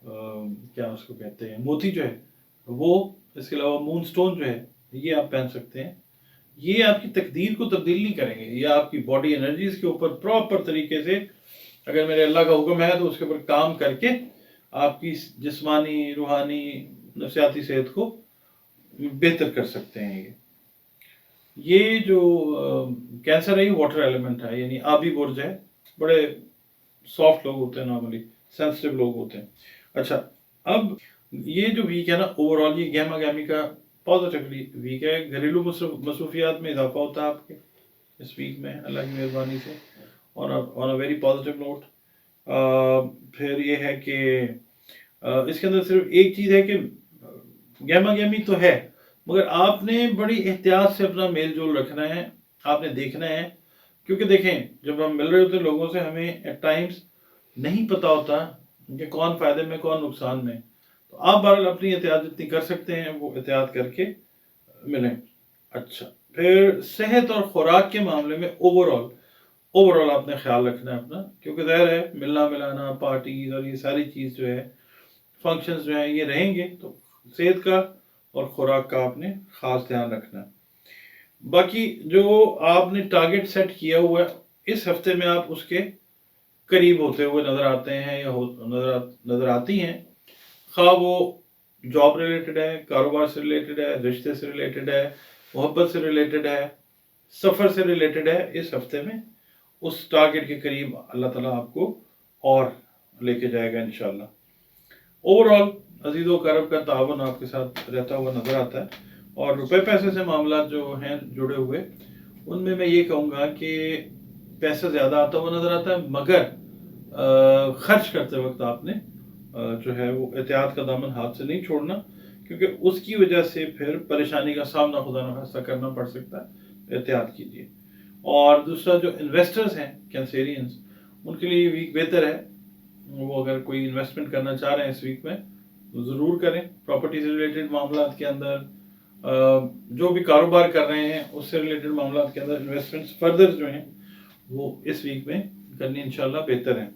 क्या उसको कहते हैं, मोती जो है वो, इसके अलावा मून स्टोन जो है ये आप पहन सकते हैं। ये आपकी तकदीर को तब्दील नहीं करेंगे, ये आपकी बॉडी एनर्जीज के ऊपर प्रॉपर तरीके से, अगर मेरे अल्लाह का हुक्म है तो उसके ऊपर काम करके आपकी जिस्मानी, रूहानी, नफ्सियाती सेहत को बेहतर कर सकते हैं। ये जो कैंसर है ये वाटर एलिमेंट है, यानी आबी बुर्ज है। बड़े सॉफ्ट लोग होते हैं, नॉर्मली सेंसिटिव लोग होते हैं। अच्छा, अब ये जो वीक है ना ओवरऑल ये गहमा गहमी का पॉजिटिवली वीक है। घरेलू मसरूफियात में इजाफा होता है आपके इस वीक में अल्लाह की मेहरबानी से, on a very positive note. फिर ये है कि इसके अंदर सिर्फ एक चीज़ है कि गहमा गहमी तो है, मगर आपने बड़ी एहतियात से अपना मेल जोल रखना है, आपने देखना है। क्योंकि देखें, जब हम मिल रहे होते हैं लोगों से, हमें एट टाइम्स नहीं पता होता कि कौन फ़ायदे में कौन नुकसान में। तो आप बहरहाल अपनी एहतियात जितनी कर सकते हैं वो एहतियात करके मिलें। अच्छा, फिर सेहत और खुराक के मामले में ओवरऑल आपने ख्याल रखना है अपना, क्योंकि ज़ाहिर है मिलना मिलाना, पार्टीज और ये सारी चीज़ जो है, फंक्शंस जो हैं ये रहेंगे, तो सेहत का और खुराक का आपने ख़ास ध्यान रखना है। बाकी जो आपने टारगेट सेट किया हुआ है, इस हफ्ते में आप उसके करीब होते हुए नज़र आते हैं या नज़र आती हैं। खा वो जॉब रिलेटेड है, कारोबार से रिलेटेड है, रिश्ते से रिलेटेड है, मोहब्बत से रिलेटेड है, सफ़र से रिलेटेड है, इस हफ्ते में उस टारगेट के करीब अल्लाह ताला आपको और लेके जाएगा इंशाल्लाह। ओवरऑल अजीज़ो करब का तावन आपके साथ रहता हुआ नज़र आता है, और रुपए पैसे से मामला जो हैं जुड़े हुए, उनमें मैं ये कहूँगा कि पैसा ज़्यादा आता हुआ नज़र आता है, मगर खर्च करते वक्त आपने जो है वो एहतियात का दामन हाथ से नहीं छोड़ना, क्योंकि उसकी वजह से फिर परेशानी का सामना खुदा न खास्ता करना पड़ सकता है। एहतियात कीजिए। और दूसरा, जो इन्वेस्टर्स हैं कैंसेरियंस, उनके लिए ये वीक बेहतर है। वो अगर कोई इन्वेस्टमेंट करना चाह रहे हैं इस वीक में तो ज़रूर करें। प्रॉपर्टी से रिलेटेड मामला के अंदर, जो भी कारोबार कर रहे हैं उससे रिलेटेड मामला के अंदर इन्वेस्टमेंट्स फर्दर जो हैं वो इस वीक में करनी इंशाल्लाह बेहतर है।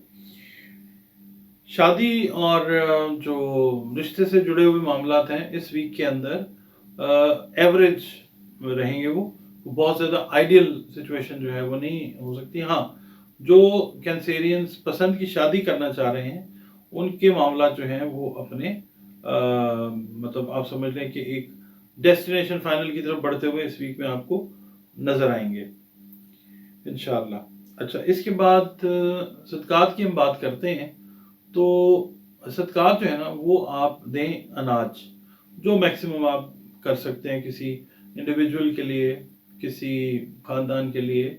शादी और जो रिश्ते से जुड़े हुए मामला हैं इस वीक के अंदर एवरेज रहेंगे। वो बहुत ज़्यादा आइडियल सिचुएशन जो है वो नहीं हो सकती। हाँ, जो कैंसेरियंस पसंद की शादी करना चाह रहे हैं उनके मामला जो हैं वो अपने मतलब आप समझ लें कि एक डेस्टिनेशन फाइनल की तरफ बढ़ते हुए इस वीक में आपको नज़र आएंगे इंशाल्लाह। अच्छा, इसके बाद सदकात की हम बात करते हैं। तो सदकात जो है ना वो आप दें अनाज, जो मैक्सिमम आप कर सकते हैं किसी इंडिविजुअल के लिए, किसी ख़ानदान के लिए।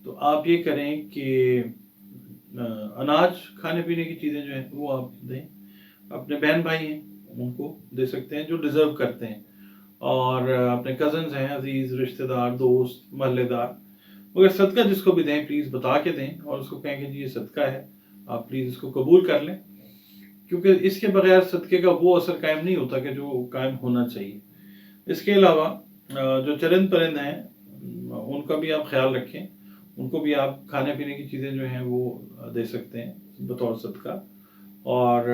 तो आप ये करें कि अनाज, खाने पीने की चीज़ें जो हैं वो आप दें। अपने बहन भाई हैं उनको दे सकते हैं जो डिज़र्व करते हैं, और अपने कज़न्स हैं, अजीज़ रिश्तेदार, दोस्त, महल्लेदार। मगर सदका जिसको भी दें प्लीज़ बता के दें, और उसको कहें कि जी ये सदका है, आप प्लीज़ इसको कबूल कर लें, क्योंकि इसके बगैर सदक़े का वो असर कायम नहीं होता कि जो कायम होना चाहिए। इसके अलावा जो चरिंद परिंद हैं उनका भी आप ख्याल रखें, उनको भी आप खाने पीने की चीज़ें जो हैं वो दे सकते हैं बतौर सदका। और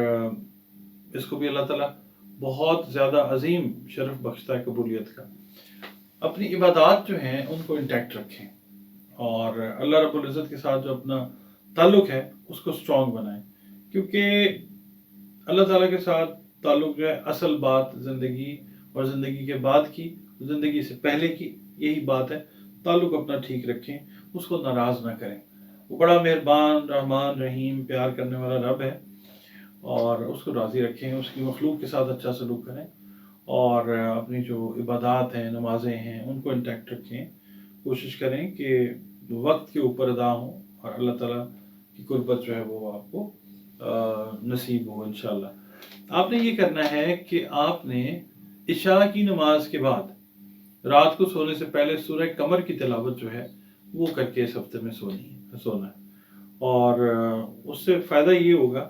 इसको भी अल्लाह ताला बहुत ज़्यादा अजीम शरफ बख्शता है कबूलियत का। अपनी इबादत जो हैं उनको इंटैक्ट रखें, और अल्लाह रब्बुल इज़्ज़त के साथ जो अपना ताल्लुक़ है उसको स्ट्रॉन्ग बनाएं, क्योंकि अल्लाह ताला के साथ ताल्लुक़ जो है असल बात ज़िंदगी और ज़िंदगी के बाद की, ज़िंदगी से पहले की यही बात है। ताल्लुक़ अपना ठीक रखें, उसको नाराज़ ना करें। वो बड़ा मेहरबान, रहमान, रहीम, प्यार करने वाला रब है, और उसको राज़ी रखें, उसकी मखलूक के साथ अच्छा सलूक करें, और अपनी जो इबादत हैं, नमाज़ें हैं, उनको इंटैक्ट रखें। कोशिश करें कि वक्त के ऊपर अदा हों, और अल्लाह ताला की कुर्बत जो है वो आपको नसीब हो इंशाल्लाह। आपने ये करना है कि आपने इशा की नमाज के बाद रात को सोने से पहले सूरह कमर की तिलावत जो है वो करके इस हफ्ते में सोना है। और उससे फ़ायदा ये होगा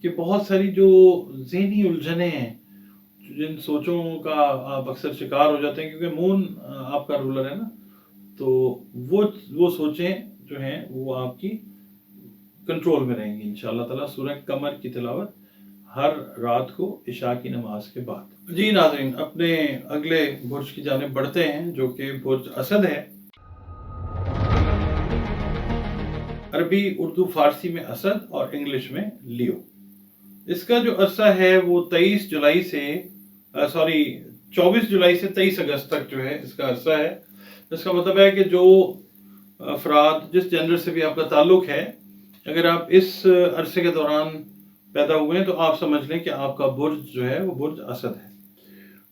कि बहुत सारी जो ज़हनी उलझनें हैं, जिन सोचों का आप अक्सर शिकार हो जाते हैं, क्योंकि मून आपका रूलर है ना, तो वो सोचें जो हैं वो आपकी कंट्रोल में रहेंगी इंशाअल्लाह ताला। सूरह कमर की तिलावत हर रात को इशा की नमाज के बाद। जी नाज़रीन, अपने अगले बुर्ज की जानिब बढ़ते हैं, जो कि बुर्ज असद है। अरबी, उर्दू, फारसी में असद और इंग्लिश में लियो। इसका जो अरसा है वो 24 जुलाई से 23 अगस्त तक जो है इसका अरसा है। इसका मतलब है कि जो अफराद जिस जेंडर से भी आपका ताल्लुक है, अगर आप इस अरसे के दौरान पैदा हुए हैं तो आप समझ लें कि आपका बुर्ज जो है वो बुर्ज असद है।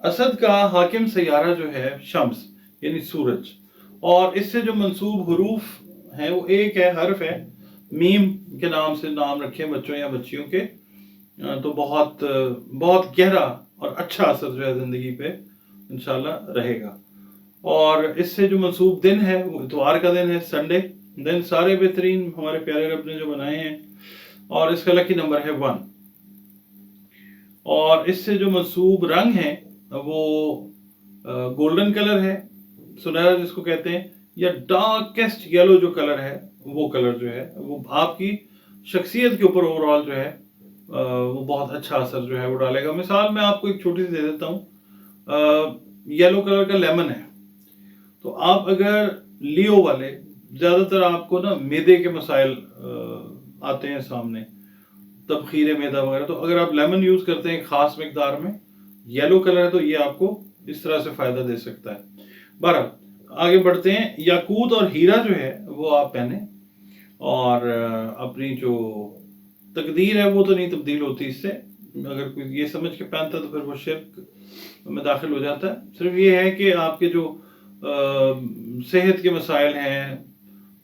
असद का हाकिम सैयारा जो है शम्स यानी सूरज, और इससे जो मंसूब हरूफ हैं वो एक है, हर्फ है, मीम के नाम से नाम रखें बच्चों या बच्चियों के, तो बहुत बहुत गहरा और अच्छा असर जो है ज़िंदगी पे इंशाल्लाह रहेगा। और इससे जो मनसूब दिन है वो इतवार का दिन है, संडे दिन सारे बेहतरीन हमारे प्यारे रब ने जो बनाए हैं, और इसका लकी नंबर है 1। और इससे जो मनसूब रंग है वो गोल्डन कलर है, सुनहरा जिसको कहते हैं, या डार्केस्ट येलो जो कलर है, वो कलर जो है वो आपकी शख्सियत के ऊपर ओवरऑल जो है वो बहुत अच्छा असर जो है वो डालेगा। मिसाल मैं आपको एक छोटी सी दे देता हूँ, येलो कलर का लेमन है, तो आप अगर लियो वाले, ज़्यादातर आपको ना मैदे के मसाइल आते हैं सामने, तबखीर मैदा वगैरह, तो अगर आप लेमन यूज़ करते हैं ख़ास मकदार में, येलो कलर है, तो ये आपको इस तरह से फ़ायदा दे सकता है। बहरहाल आगे बढ़ते हैं। याकूत और हीरा जो है वो आप पहने, और अपनी जो तकदीर है वो तो नहीं तब्दील होती इससे। अगर कोई ये समझ के पहनता है तो फिर वो शिर्क में दाखिल हो जाता है। सिर्फ ये है कि आपके जो सेहत के मसाइल हैं,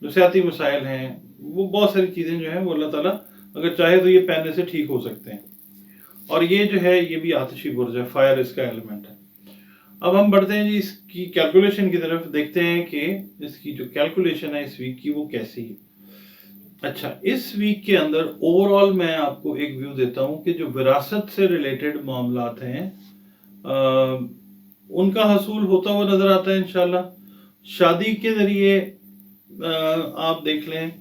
जो सेहती मसाइल हैं, वो बहुत सारी चीज़ें जो हैं वो अल्लाह ताला अगर चाहे तो ये पहनने से ठीक हो सकते हैं। और ये जो है ये भी आतिशी बुर्ज है, फायर इसका एलिमेंट है। अब हम बढ़ते हैं जी इसकी कैलकुलेशन की तरफ, देखते हैं कि इसकी जो कैलकुलेशन है इस वीक की वो कैसी है। अच्छा, इस वीक के अंदर ओवरऑल मैं आपको एक व्यू देता हूं कि जो विरासत से रिलेटेड मामलात हैं उनका हसूल होता हुआ नजर आता है इंशाल्लाह। शादी के जरिए आप देख लें,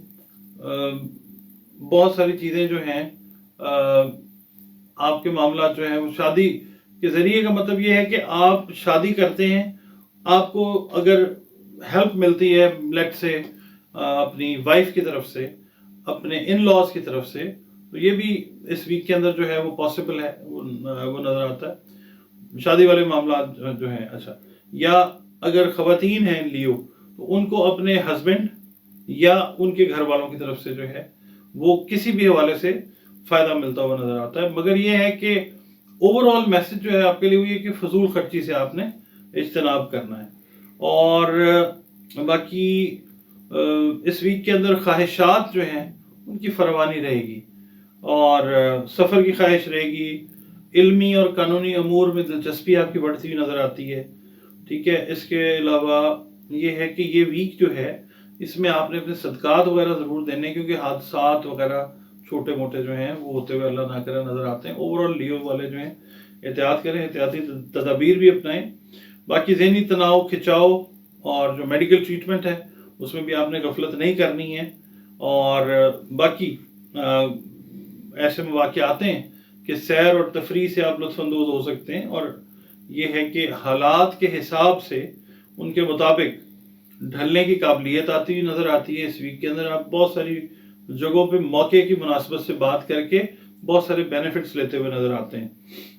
बहुत सारी चीज़ें जो हैं आपके मामला जो हैं वो शादी के ज़रिए का मतलब ये है कि आप शादी करते हैं, आपको अगर हेल्प मिलती है लेट से अपनी वाइफ की तरफ से, अपने इन लॉज की तरफ से, तो ये भी इस वीक के अंदर जो है वो पॉसिबल है, वो नज़र आता है शादी वाले मामला जो हैं। अच्छा, या अगर ख़वातीन हैं लियो, तो उनको अपने हस्बैंड या उनके घर वालों की तरफ से जो है वो किसी भी हवाले से फ़ायदा मिलता हुआ नज़र आता है। मगर ये है कि ओवरऑल मैसेज जो है आपके लिए वो ये कि फजूल खर्ची से आपने इज्तनाब करना है। और बाकी इस वीक के अंदर ख्वाहिशात जो हैं उनकी फरवानी रहेगी, और सफ़र की ख्वाहिश रहेगी, इल्मी और कानूनी अमूर में दिलचस्पी आपकी बढ़ती हुई नज़र आती है। ठीक है, इसके अलावा ये है कि ये वीक जो है इसमें आपने अपने सदकात वगैरह ज़रूर देने, क्योंकि हादसात वगैरह छोटे मोटे जो हैं वो होते हुए अल्लाह ना करे नज़र आते हैं। ओवरऑल लियो वाले जो हैं एहतियात करें, एहतियाती तदाबीर भी अपनाएं। बाकी ज़हनी तनाव, खिंचाव और जो मेडिकल ट्रीटमेंट है उसमें भी आपने गफलत नहीं करनी है। और बाकी ऐसे मौके आते हैं कि सैर और तफरी से आप लुत्फ़अंदोज़ हो सकते हैं, और ये है कि हालात के हिसाब से उनके मुताबिक ढलने की काबिलियत आती हुई नज़र आती है। इस वीक के अंदर आप बहुत सारी जगहों पे मौके की मुनासबत से बात करके बहुत सारे बेनिफिट्स लेते हुए नज़र आते हैं।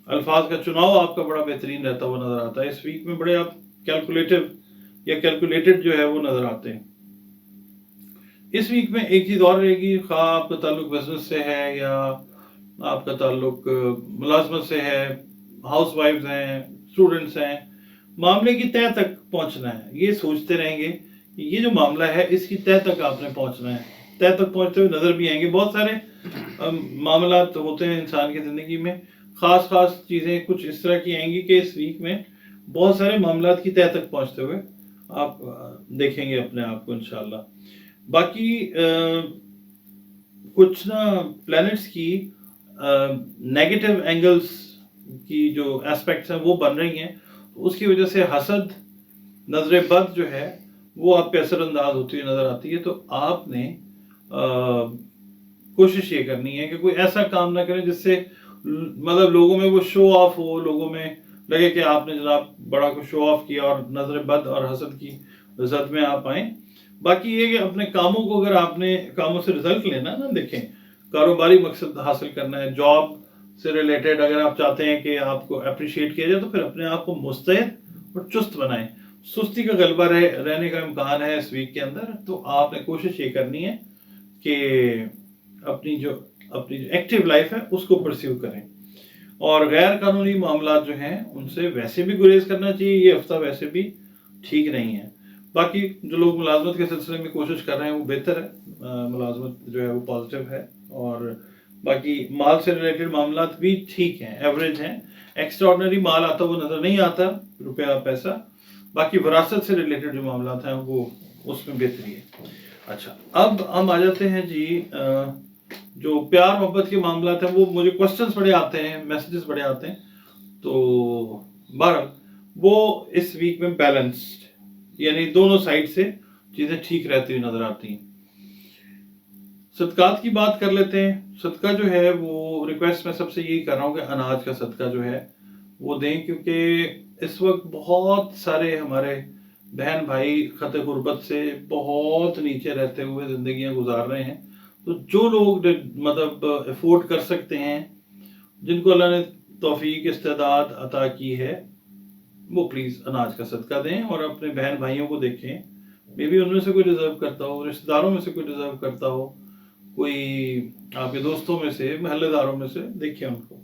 अल्फाज का चुनाव आपका बड़ा बेहतरीन रहता हुआ नज़र आता है। इस वीक में बड़े आप कैलकुलेटिव या कैलकुलेटेड जो है वो नज़र आते हैं। इस वीक में एक चीज़ और रहेगी, खा आपका ताल्लुक बिजनेस से है या आपका ताल्लुक मुलाजमत से है, हाउस वाइफ्स हैं, स्टूडेंट्स हैं, मामले की तह तक पहुंचना है। ये सोचते रहेंगे कि ये जो मामला है इसकी तह तक आपने पहुंचना है। तह तक पहुंचते हुए नज़र भी आएंगे। बहुत सारे मामला तो होते हैं इंसान की ज़िंदगी में, ख़ास चीज़ें कुछ इस तरह की आएंगी कि इस वीक में बहुत सारे मामला की तह तक पहुंचते हुए आप देखेंगे अपने आप को इंशाल्लाह। बाकी कुछ ना प्लैनेट्स की नेगेटिव एंगल्स की जो एस्पेक्ट्स हैं वो बन रही हैं, तो उसकी वजह से हसद, नजर बद जो है वो आप पे असरअंदाज होती हुई नज़र आती है। तो आपने कोशिश ये करनी है कि कोई ऐसा काम ना करें जिससे मतलब लोगों में वो शो ऑफ हो, लोगों में लगे कि आपने जनाब बड़ा कुछ शो ऑफ किया और नजर बद और हसद की जद में आप आए। बाकी ये कि अपने कामों को, अगर आपने कामों से रिजल्ट लेना ना, देखें कारोबारी मकसद हासिल करना है, जॉब से रिलेटेड अगर आप चाहते हैं कि आपको अप्रिशिएट किया जाए, तो फिर अपने आप को मुस्तैद और चुस्त बनाएं। सुस्ती का गलबा रहने का इम्कान है इस वीक के अंदर, तो आपने कोशिश ये करनी है कि अपनी जो एक्टिव लाइफ है उसको परस्यू करें। और गैर कानूनी मामला जो हैं उनसे वैसे भी गुरेज करना चाहिए, ये हफ्ता वैसे भी ठीक नहीं है। باقی جو لوگ ملازمت کے سلسلے میں کوشش کر رہے ہیں وہ بہتر ہے، ملازمت جو ہے وہ پازیٹیو ہے، اور باقی مال سے ریلیٹڈ معاملات بھی ٹھیک ہیں، ایوریج ہیں، ایکسٹرا آرڈنری مال آتا وہ نظر نہیں آتا، روپیہ پیسہ، باقی وراثت سے ریلیٹڈ جو معاملات ہیں وہ اس میں بہتری ہے۔ اچھا، اب ہم آ جاتے ہیں جی جو پیار محبت کے معاملات ہیں، وہ مجھے کوسچنس بڑے آتے ہیں، میسیجز بڑے آتے ہیں، تو بہرحال وہ اس ویک میں بیلنسڈ، یعنی دونوں سائڈ سے چیزیں ٹھیک رہتی ہوئی نظر آتی ہیں۔ صدقات کی بات کر لیتے ہیں۔ صدقہ جو ہے وہ ریکویسٹ میں سب سے یہی کر رہا ہوں کہ اناج کا صدقہ جو ہے وہ دیں، کیونکہ اس وقت بہت سارے ہمارے بہن بھائی خط غربت سے بہت نیچے رہتے ہوئے زندگیاں گزار رہے ہیں، تو جو لوگ مطلب افورڈ کر سکتے ہیں، جن کو اللہ نے توفیق استعداد عطا کی ہے، وہ پلیز اناج کا صدقہ دیں، اور اپنے بہن بھائیوں کو دیکھیں، مے بی ان میں سے کوئی ڈیزرو کرتا ہو، رشتہ داروں میں سے کوئی ڈیزرو کرتا ہو، کوئی آپ کے دوستوں میں سے، محلے داروں میں سے، دیکھیں ان کو،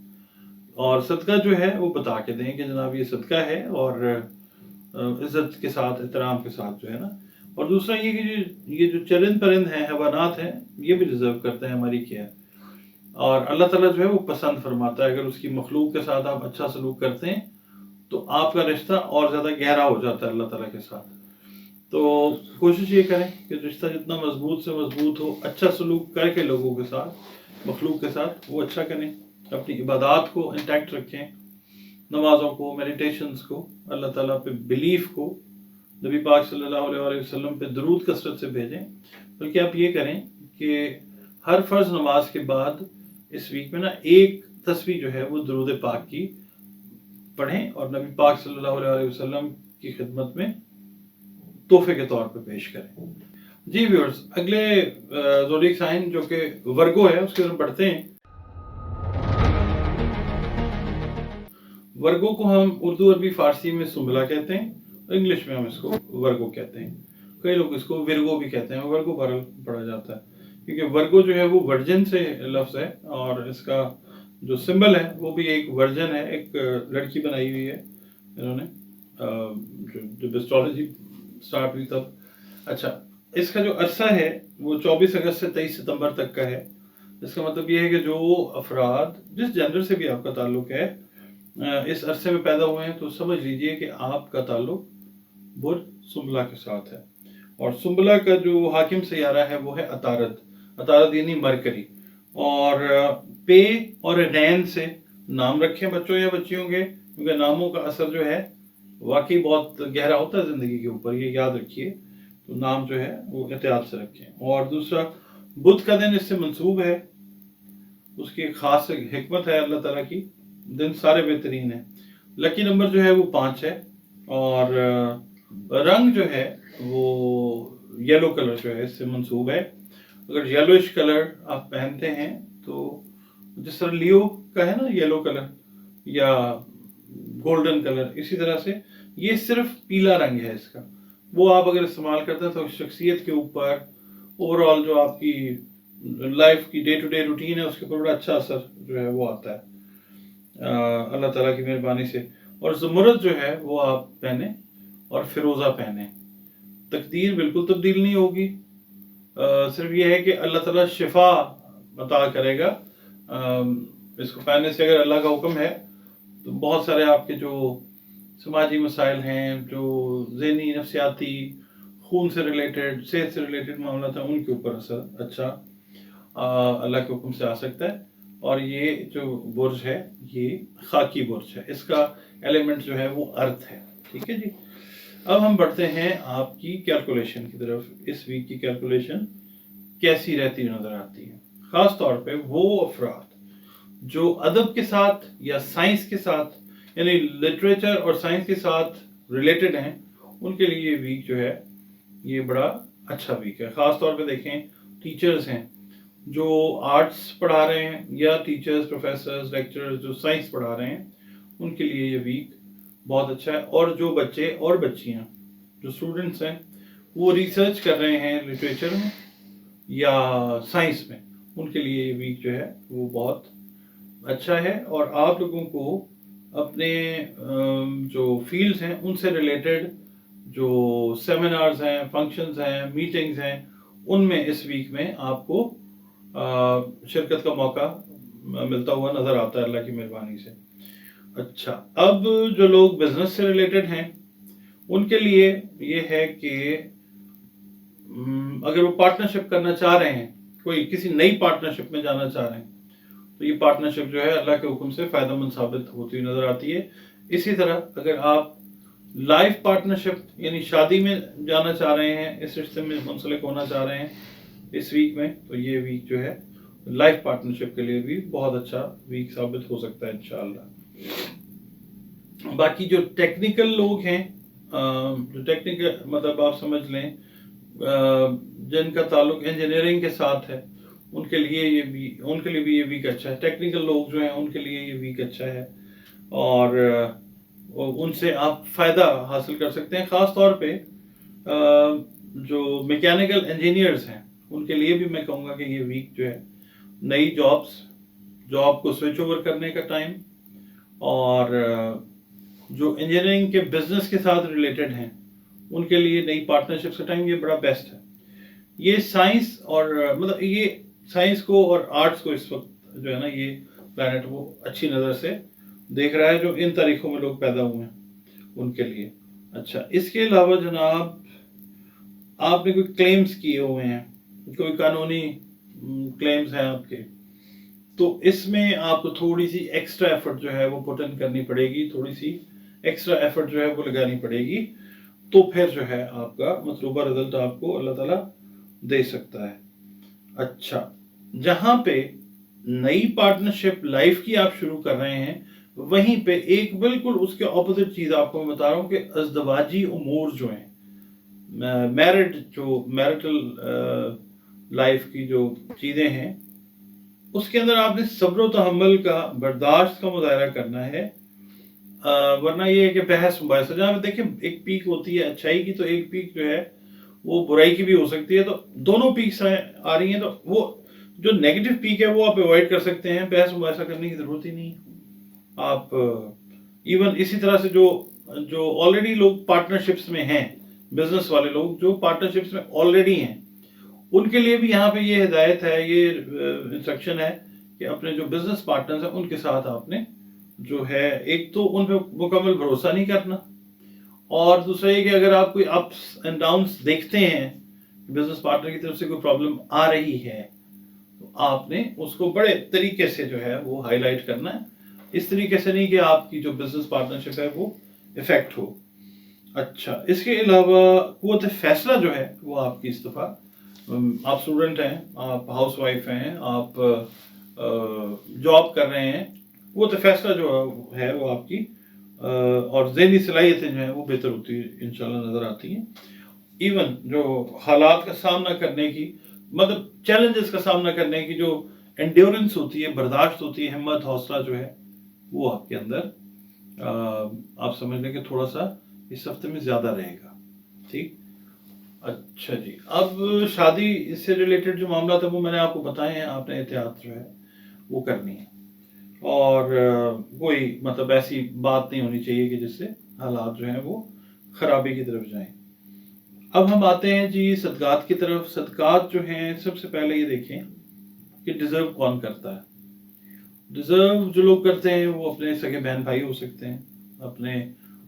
اور صدقہ جو ہے وہ بتا کے دیں کہ جناب یہ صدقہ ہے، اور عزت کے ساتھ، احترام کے ساتھ جو ہے نا۔ اور دوسرا یہ کہ یہ جو چرند پرند ہیں، حیوانات ہیں، یہ بھی ڈیزرو کرتے ہیں ہماری کیئر، اور اللہ تعالیٰ جو ہے وہ پسند فرماتا ہے اگر اس کی مخلوق کے ساتھ آپ اچھا سلوک کرتے ہیں تو آپ کا رشتہ اور زیادہ گہرا ہو جاتا ہے اللہ تعالیٰ کے ساتھ۔ تو کوشش یہ کریں کہ رشتہ جتنا مضبوط سے مضبوط ہو، اچھا سلوک کر کے لوگوں کے ساتھ، مخلوق کے ساتھ وہ اچھا کریں، اپنی عبادات کو انٹیکٹ رکھیں، نمازوں کو، میڈیٹیشنز کو، اللہ تعالیٰ پہ بلیف کو، نبی پاک صلی اللہ علیہ وسلم پہ درود کثرت سے بھیجیں، بلکہ آپ یہ کریں کہ ہر فرض نماز کے بعد اس ویک میں نا ایک تسبیح جو ہے وہ درود پاک کی پڑھیں، اور نبی پاک صلی اللہ علیہ وسلم کی خدمت میں تحفے کے طور پہ پیش کریں۔ جی ویورز، اگلے زوڈیک سائن جو کہ ورگو ہے اس کی طرف بڑھتے ہیں۔ ورگو کو ہم اردو عربی فارسی میں سنبلا کہتے ہیں، انگلش میں ہم اس کو ورگو کہتے ہیں، کئی لوگ اس کو ورگو بھی کہتے ہیں، ورگو پڑھا جاتا ہے کیونکہ ورگو جو ہے وہ ورجن سے لفظ ہے، اور اس کا جو سمبل ہے وہ بھی ایک ورجن ہے، ایک لڑکی بنائی ہوئی ہے انہوں نے، جب ایسٹرالوجی سٹارٹ ہوئی تب۔ اچھا، اس کا جو عرصہ ہے وہ 24 اگست سے 23 ستمبر تک کا ہے۔ اس کا مطلب یہ ہے کہ جو افراد جس جینڈر سے بھی آپ کا تعلق ہے اس عرصے میں پیدا ہوئے ہیں، تو سمجھ لیجئے کہ آپ کا تعلق برج سنبلا کے ساتھ ہے، اور سنبلا کا جو حاکم سیارہ ہے وہ ہے عطارد، عطارد یعنی مرکری، اور پے اور رین سے نام رکھیں بچوں یا بچیوں کے، کیونکہ ناموں کا اثر جو ہے واقعی بہت گہرا ہوتا ہے زندگی کے اوپر، یہ یاد رکھیے، تو نام جو ہے وہ احتیاط سے رکھیں۔ اور دوسرا، بدھ کا دن اس سے منسوب ہے، اس کی ایک خاص حکمت ہے اللہ تعالیٰ کی، دن سارے بہترین ہیں۔ لکی نمبر جو ہے وہ 5 ہے، اور رنگ جو ہے وہ یلو کلر جو ہے اس سے منسوب ہے۔ اگر یلوش کلر آپ پہنتے ہیں تو جس طرح لیو کا ہے نا یلو کلر یا گولڈن کلر، اسی طرح سے یہ صرف پیلا رنگ ہے اس کا، وہ آپ اگر استعمال کرتے ہیں تو شخصیت کے اوپر، اوور آل جو آپ کی لائف کی ڈے ٹو ڈے روٹین ہے اس کے اوپر بڑا اچھا اثر جو ہے وہ آتا ہے اللہ تعالیٰ کی مہربانی سے۔ اور زمرد جو ہے وہ آپ پہنیں، اور فیروزہ پہنیں، تقدیر بالکل تبدیل نہیں ہوگی، صرف یہ ہے کہ اللہ تعالیٰ شفا عطا کرے گا اس کو پہننے سے، اگر اللہ کا حکم ہے تو بہت سارے آپ کے جو سماجی مسائل ہیں، جو ذہنی نفسیاتی خون سے ریلیٹڈ، صحت سے ریلیٹڈ معاملات ہیں، ان کے اوپر اثر اچھا اللہ کے حکم سے آ سکتا ہے۔ اور یہ جو برج ہے یہ خاکی برج ہے، اس کا ایلیمنٹ جو ہے وہ ارتھ ہے، ٹھیک ہے جی۔ اب ہم بڑھتے ہیں آپ کی کیلکولیشن کی طرف۔ اس ویک کی کیلکولیشن کیسی رہتی نظر آتی ہے؟ خاص طور پہ وہ افراد جو ادب کے ساتھ یا سائنس کے ساتھ، یعنی لٹریچر اور سائنس کے ساتھ ریلیٹڈ ہیں، ان کے لیے یہ ویک جو ہے یہ بڑا اچھا ویک ہے۔ خاص طور پہ دیکھیں ٹیچرز ہیں جو آرٹس پڑھا رہے ہیں، یا ٹیچرز، پروفیسرز، لیکچرز جو سائنس پڑھا رہے ہیں، ان کے لیے یہ ویک بہت اچھا ہے۔ اور جو بچے اور بچیاں جو اسٹوڈنٹس ہیں وہ ریسرچ کر رہے ہیں لٹریچر میں یا سائنس میں، ان کے لیے یہ ویک جو ہے وہ بہت اچھا ہے۔ اور آپ لوگوں کو اپنے جو فیلڈز ہیں ان سے ریلیٹڈ जो सेमिनार्स हैं, फंक्शंस हैं, मीटिंग्स हैं, उनमें इस वीक में आपको शिरकत का मौका मिलता हुआ नजर आता है अल्लाह की मेहरबानी से। अच्छा, अब जो लोग बिजनेस से रिलेटेड हैं उनके लिए ये है कि अगर वो पार्टनरशिप करना चाह रहे हैं, कोई किसी नई पार्टनरशिप में जाना चाह रहे हैं, तो ये पार्टनरशिप जो है अल्लाह के हुक्म से फायदेमंद साबित होती हुई नजर आती है। इसी तरह अगर आप लाइफ पार्टनरशिप यानी शादी में जाना चाह रहे हैं, इस रिश्ते में मुंसलिक होना चाह रहे हैं इस वीक में, तो ये वीक जो है लाइफ पार्टनरशिप के लिए भी बहुत अच्छा वीक साबित हो सकता है इंशाअल्लाह। बाकी जो टेक्निकल लोग हैं, जो टेक्निकल मतलब आप समझ लें जिनका ताल्लुक इंजीनियरिंग के साथ है, उनके लिए भी ये वीक अच्छा है। टेक्निकल लोग जो हैं उनके लिए ये वीक अच्छा है और उनसे आप फ़ायदा हासिल कर सकते हैं। ख़ास तौर पे जो मैकेनिकल इंजीनियर्स हैं उनके लिए भी मैं कहूँगा कि ये वीक जो है नई जॉब को स्विच ओवर करने का टाइम, और जो इंजीनियरिंग के बिजनेस के साथ रिलेटेड हैं उनके लिए नई पार्टनरशिप्स का टाइम ये बड़ा बेस्ट है। ये साइंस और मतलब ये साइंस को और आर्ट्स को इस वक्त जो है ना ये प्लैनेट वो अच्छी नज़र से देख रहा है, जो इन तारीखों में लोग पैदा हुए हैं उनके लिए। अच्छा, इसके अलावा जनाब आपने कोई क्लेम्स किए हुए हैं, कोई कानूनी क्लेम्स हैं आपके, तो इसमें आपको थोड़ी सी एक्स्ट्रा एफर्ट जो है वो पुट इन करनी पड़ेगी, थोड़ी सी एक्स्ट्रा एफर्ट जो है वो लगानी पड़ेगी, तो फिर जो है आपका मतलूबा रिजल्ट आपको अल्लाह ताला दे सकता है। अच्छा, जहाँ पे नई पार्टनरशिप लाइफ की आप शुरू कर रहे हैं, वहीं पे एक बिल्कुल उसके ऑपोजिट चीज़ आपको मैं बता रहा हूँ कि अज़दवाजी उमूर जो हैं, मैरिटल लाइफ की जो चीज़ें हैं, उसके अंदर आपने सब्र तहम्मुल का, बर्दाश्त का मुजाहरा करना है। वरना ये है कि बहस मुबाहिसा, जहाँ पे देखिए एक पीक होती है अच्छाई की, तो एक पीक जो है वो बुराई की भी हो सकती है। तो दोनों पीक्स आ रही हैं, तो वो जो नेगेटिव पीक है वो आप अवॉइड कर सकते हैं, बहस मुबाहिसा करने की ज़रूरत ही नहीं है। आप इवन इसी तरह से जो ऑलरेडी लोग पार्टनरशिप्स में हैं, बिजनेस वाले लोग जो पार्टनरशिप्स में ऑलरेडी हैं, उनके लिए भी यहाँ पे ये हिदायत है, ये इंस्ट्रक्शन है कि अपने जो बिजनेस पार्टनर्स हैं उनके साथ आपने जो है एक तो उन पर मुकम्मल भरोसा नहीं करना, और दूसरा ये कि अगर आप कोई अप्स एंड डाउन्स देखते हैं, बिजनेस पार्टनर की तरफ से कोई प्रॉब्लम आ रही है, तो आपने उसको बड़े तरीके से जो है वो हाईलाइट करना है। इस तरीके से नहीं कि आपकी जो बिजनेस पार्टनरशिप है वो इफेक्ट हो। अच्छा, इसके अलावा क़ुव्वत फैसला जो है वो आपकी इस दफ़ा, आप स्टूडेंट हैं, आप हाउस वाइफ हैं, आप जॉब कर रहे हैं, क़ुव्वत फैसला जो है वो आपकी और ज़हनी सलाहियतें जो हैं वो बेहतर होती इंशाल्लाह नज़र आती हैं। इवन जो हालात का सामना करने की, मतलब चैलेंजेस का सामना करने की जो एंड्योरेंस होती है, बर्दाश्त होती है, हिम्मत हौसला जो है वो आपके अंदर आप समझ लें कि थोड़ा सा इस हफ्ते में ज़्यादा रहेगा। ठीक, अच्छा जी, अब शादी से रिलेटेड जो मामला था वो मैंने आपको बताए हैं, आपने एहतियात जो है वो करनी है, और कोई मतलब ऐसी बात नहीं होनी चाहिए कि जिससे हालात जो हैं वो खराबी की तरफ जाएं। अब हम आते हैं जी सदकात की तरफ। सदकात जो हैं, सबसे पहले ये देखें कि डिज़र्व कौन करता है। डिज़र्व जो लोग करते हैं वो अपने सगे बहन भाई हो सकते हैं, अपने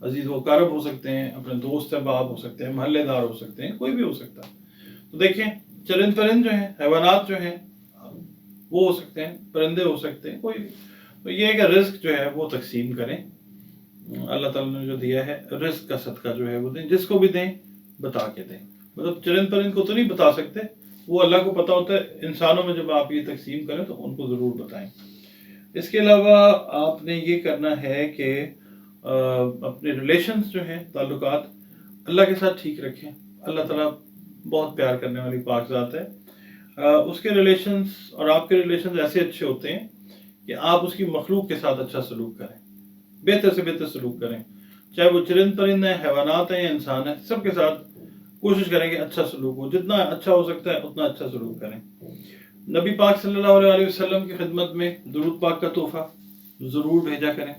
अजीज़ व कारब हो सकते हैं, अपने दोस्त अहबाब हो सकते हैं, महल्लेदार हो सकते हैं, कोई भी हो सकता है। तो देखें, चरिंद परिंद जो हैं, हैवानात जो हैं वो हो सकते हैं, परिंदे हो सकते हैं, कोई भी। तो ये है कि रिस्क जो है वो तकसीम करें, अल्लाह ताला ने जो दिया है रिस्क का सदका जो है वो दें, जिसको भी दें बता के दें। मतलब चरिंद परिंद को तो नहीं बता सकते, वो अल्लाह को पता होता है। इंसानों में जब आप ये तकसीम करें तो उनको ज़रूर बताएं। इसके अलावा आपने ये करना है कि अपने रिलेशंस जो हैं, ताल्लुकात अल्लाह के साथ ठीक रखें। अल्लाह ताला बहुत प्यार करने वाली पाक ज़ात है। उसके रिलेशंस और आपके रिलेशंस ऐसे अच्छे होते हैं कि आप उसकी मखलूक के साथ अच्छा सलूक करें, बेहतर से बेहतर सलूक करें, चाहे वो चरिंद परिंद हैं, हैवानात हैं या इंसान हैं, सबके साथ कोशिश करें कि अच्छा सलूक हो। जितना अच्छा हो सकता है उतना अच्छा सलूक करें। नबी पाक सल्लल्लाहु अलैहि वसल्लम की खिदमत में दुरूद पाक का तोहफा ज़रूर भेजा करें,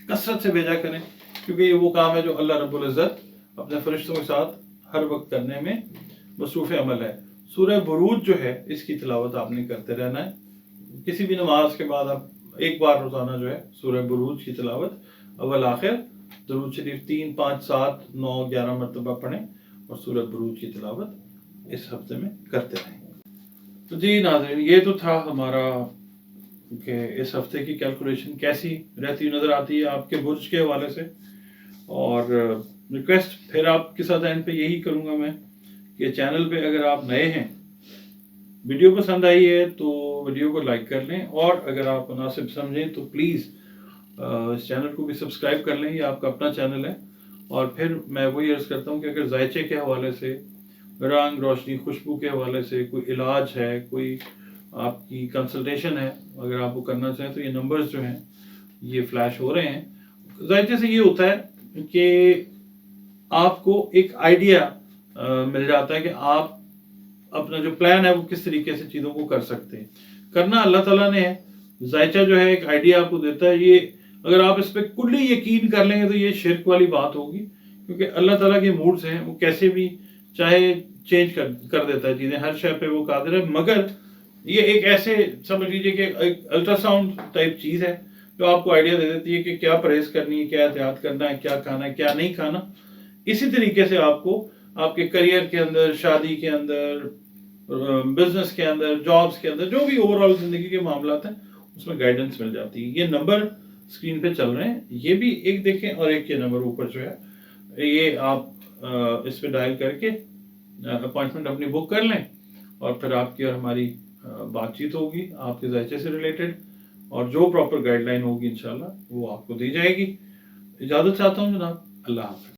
कसरत से भेजा करें, क्योंकि ये वो काम है जो अल्लाह रब्बुल इज़्ज़त اپنے فرشتوں کے ساتھ ہر وقت کرنے میں مصروف عمل ہے۔ سورہ بروج جو ہے اس کی تلاوت آپ نے کرتے رہنا ہے۔ کسی بھی نماز کے بعد آپ ایک بار روزانہ جو ہے سورہ بروج کی تلاوت اول آخر درود شریف 3، 5، 7، 9، 11 مرتبہ پڑھیں اور سورہ بروج کی تلاوت اس ہفتے میں کرتے رہیں۔ تو جی ناظرین، یہ تو تھا ہمارا کہ اس ہفتے کی کیلکولیشن کیسی رہتی نظر آتی ہے آپ کے برج کے حوالے سے۔ اور ریکویسٹ پھر آپ کے ساتھ اینڈ پہ یہی کروں گا میں کہ چینل پہ اگر آپ نئے ہیں، ویڈیو پسند آئی ہے تو ویڈیو کو لائک کر لیں، اور اگر آپ مناسب سمجھیں تو پلیز اس چینل کو بھی سبسکرائب کر لیں، یہ آپ کا اپنا چینل ہے۔ اور پھر میں وہی عرض کرتا ہوں کہ اگر ذائچے کے حوالے سے، رنگ روشنی خوشبو کے حوالے سے کوئی علاج ہے، کوئی آپ کی کنسلٹیشن ہے، اگر آپ وہ کرنا چاہیں تو یہ نمبرز جو ہیں یہ فلیش ہو رہے ہیں۔ ذائچے سے یہ ہوتا ہے کہ آپ کو ایک آئیڈیا مل جاتا ہے کہ آپ اپنا جو پلان ہے وہ کس طریقے سے چیزوں کو کر سکتے ہیں۔ کرنا اللہ تعالیٰ نے ہے، ذائچہ جو ہے ایک آئیڈیا آپ کو دیتا ہے۔ یہ اگر آپ اس پہ کلی یقین کر لیں گے تو یہ شرک والی بات ہوگی، کیونکہ اللہ تعالیٰ کے موڈز ہیں، وہ کیسے بھی چاہے چینج کر دیتا ہے چیزیں، ہر شے پہ وہ قادر ہے۔ مگر یہ ایک ایسے سمجھ لیجیے کہ ایک الٹرا ساؤنڈ ٹائپ چیز ہے جو آپ کو آئیڈیا دے دیتی ہے کہ کیا پرہیز کرنی ہے، کیا احتیاط کرنا ہے، کیا کھانا ہے، کیا نہیں کھانا۔ اسی طریقے سے آپ کو آپ کے کریئر کے اندر، شادی کے اندر، بزنس کے اندر، جابس کے اندر، جو بھی اوور آل زندگی کے معاملات ہیں اس میں گائیڈنس مل جاتی ہے۔ یہ نمبر اسکرین پہ چل رہے ہیں، یہ بھی ایک دیکھیں، اور ایک یہ نمبر اوپر جو ہے یہ آپ اس پہ ڈائل کر کے اپوائنٹمنٹ اپنی بک کر لیں، اور پھر آپ کی اور ہماری بات چیت ہوگی آپ کے ذائچے سے ریلیٹڈ، اور جو پراپر گائیڈ لائن ہوگی انشاءاللہ وہ آپ کو دی جائے گی۔ اجازت چاہتا ہوں جناب، اللہ حافظ۔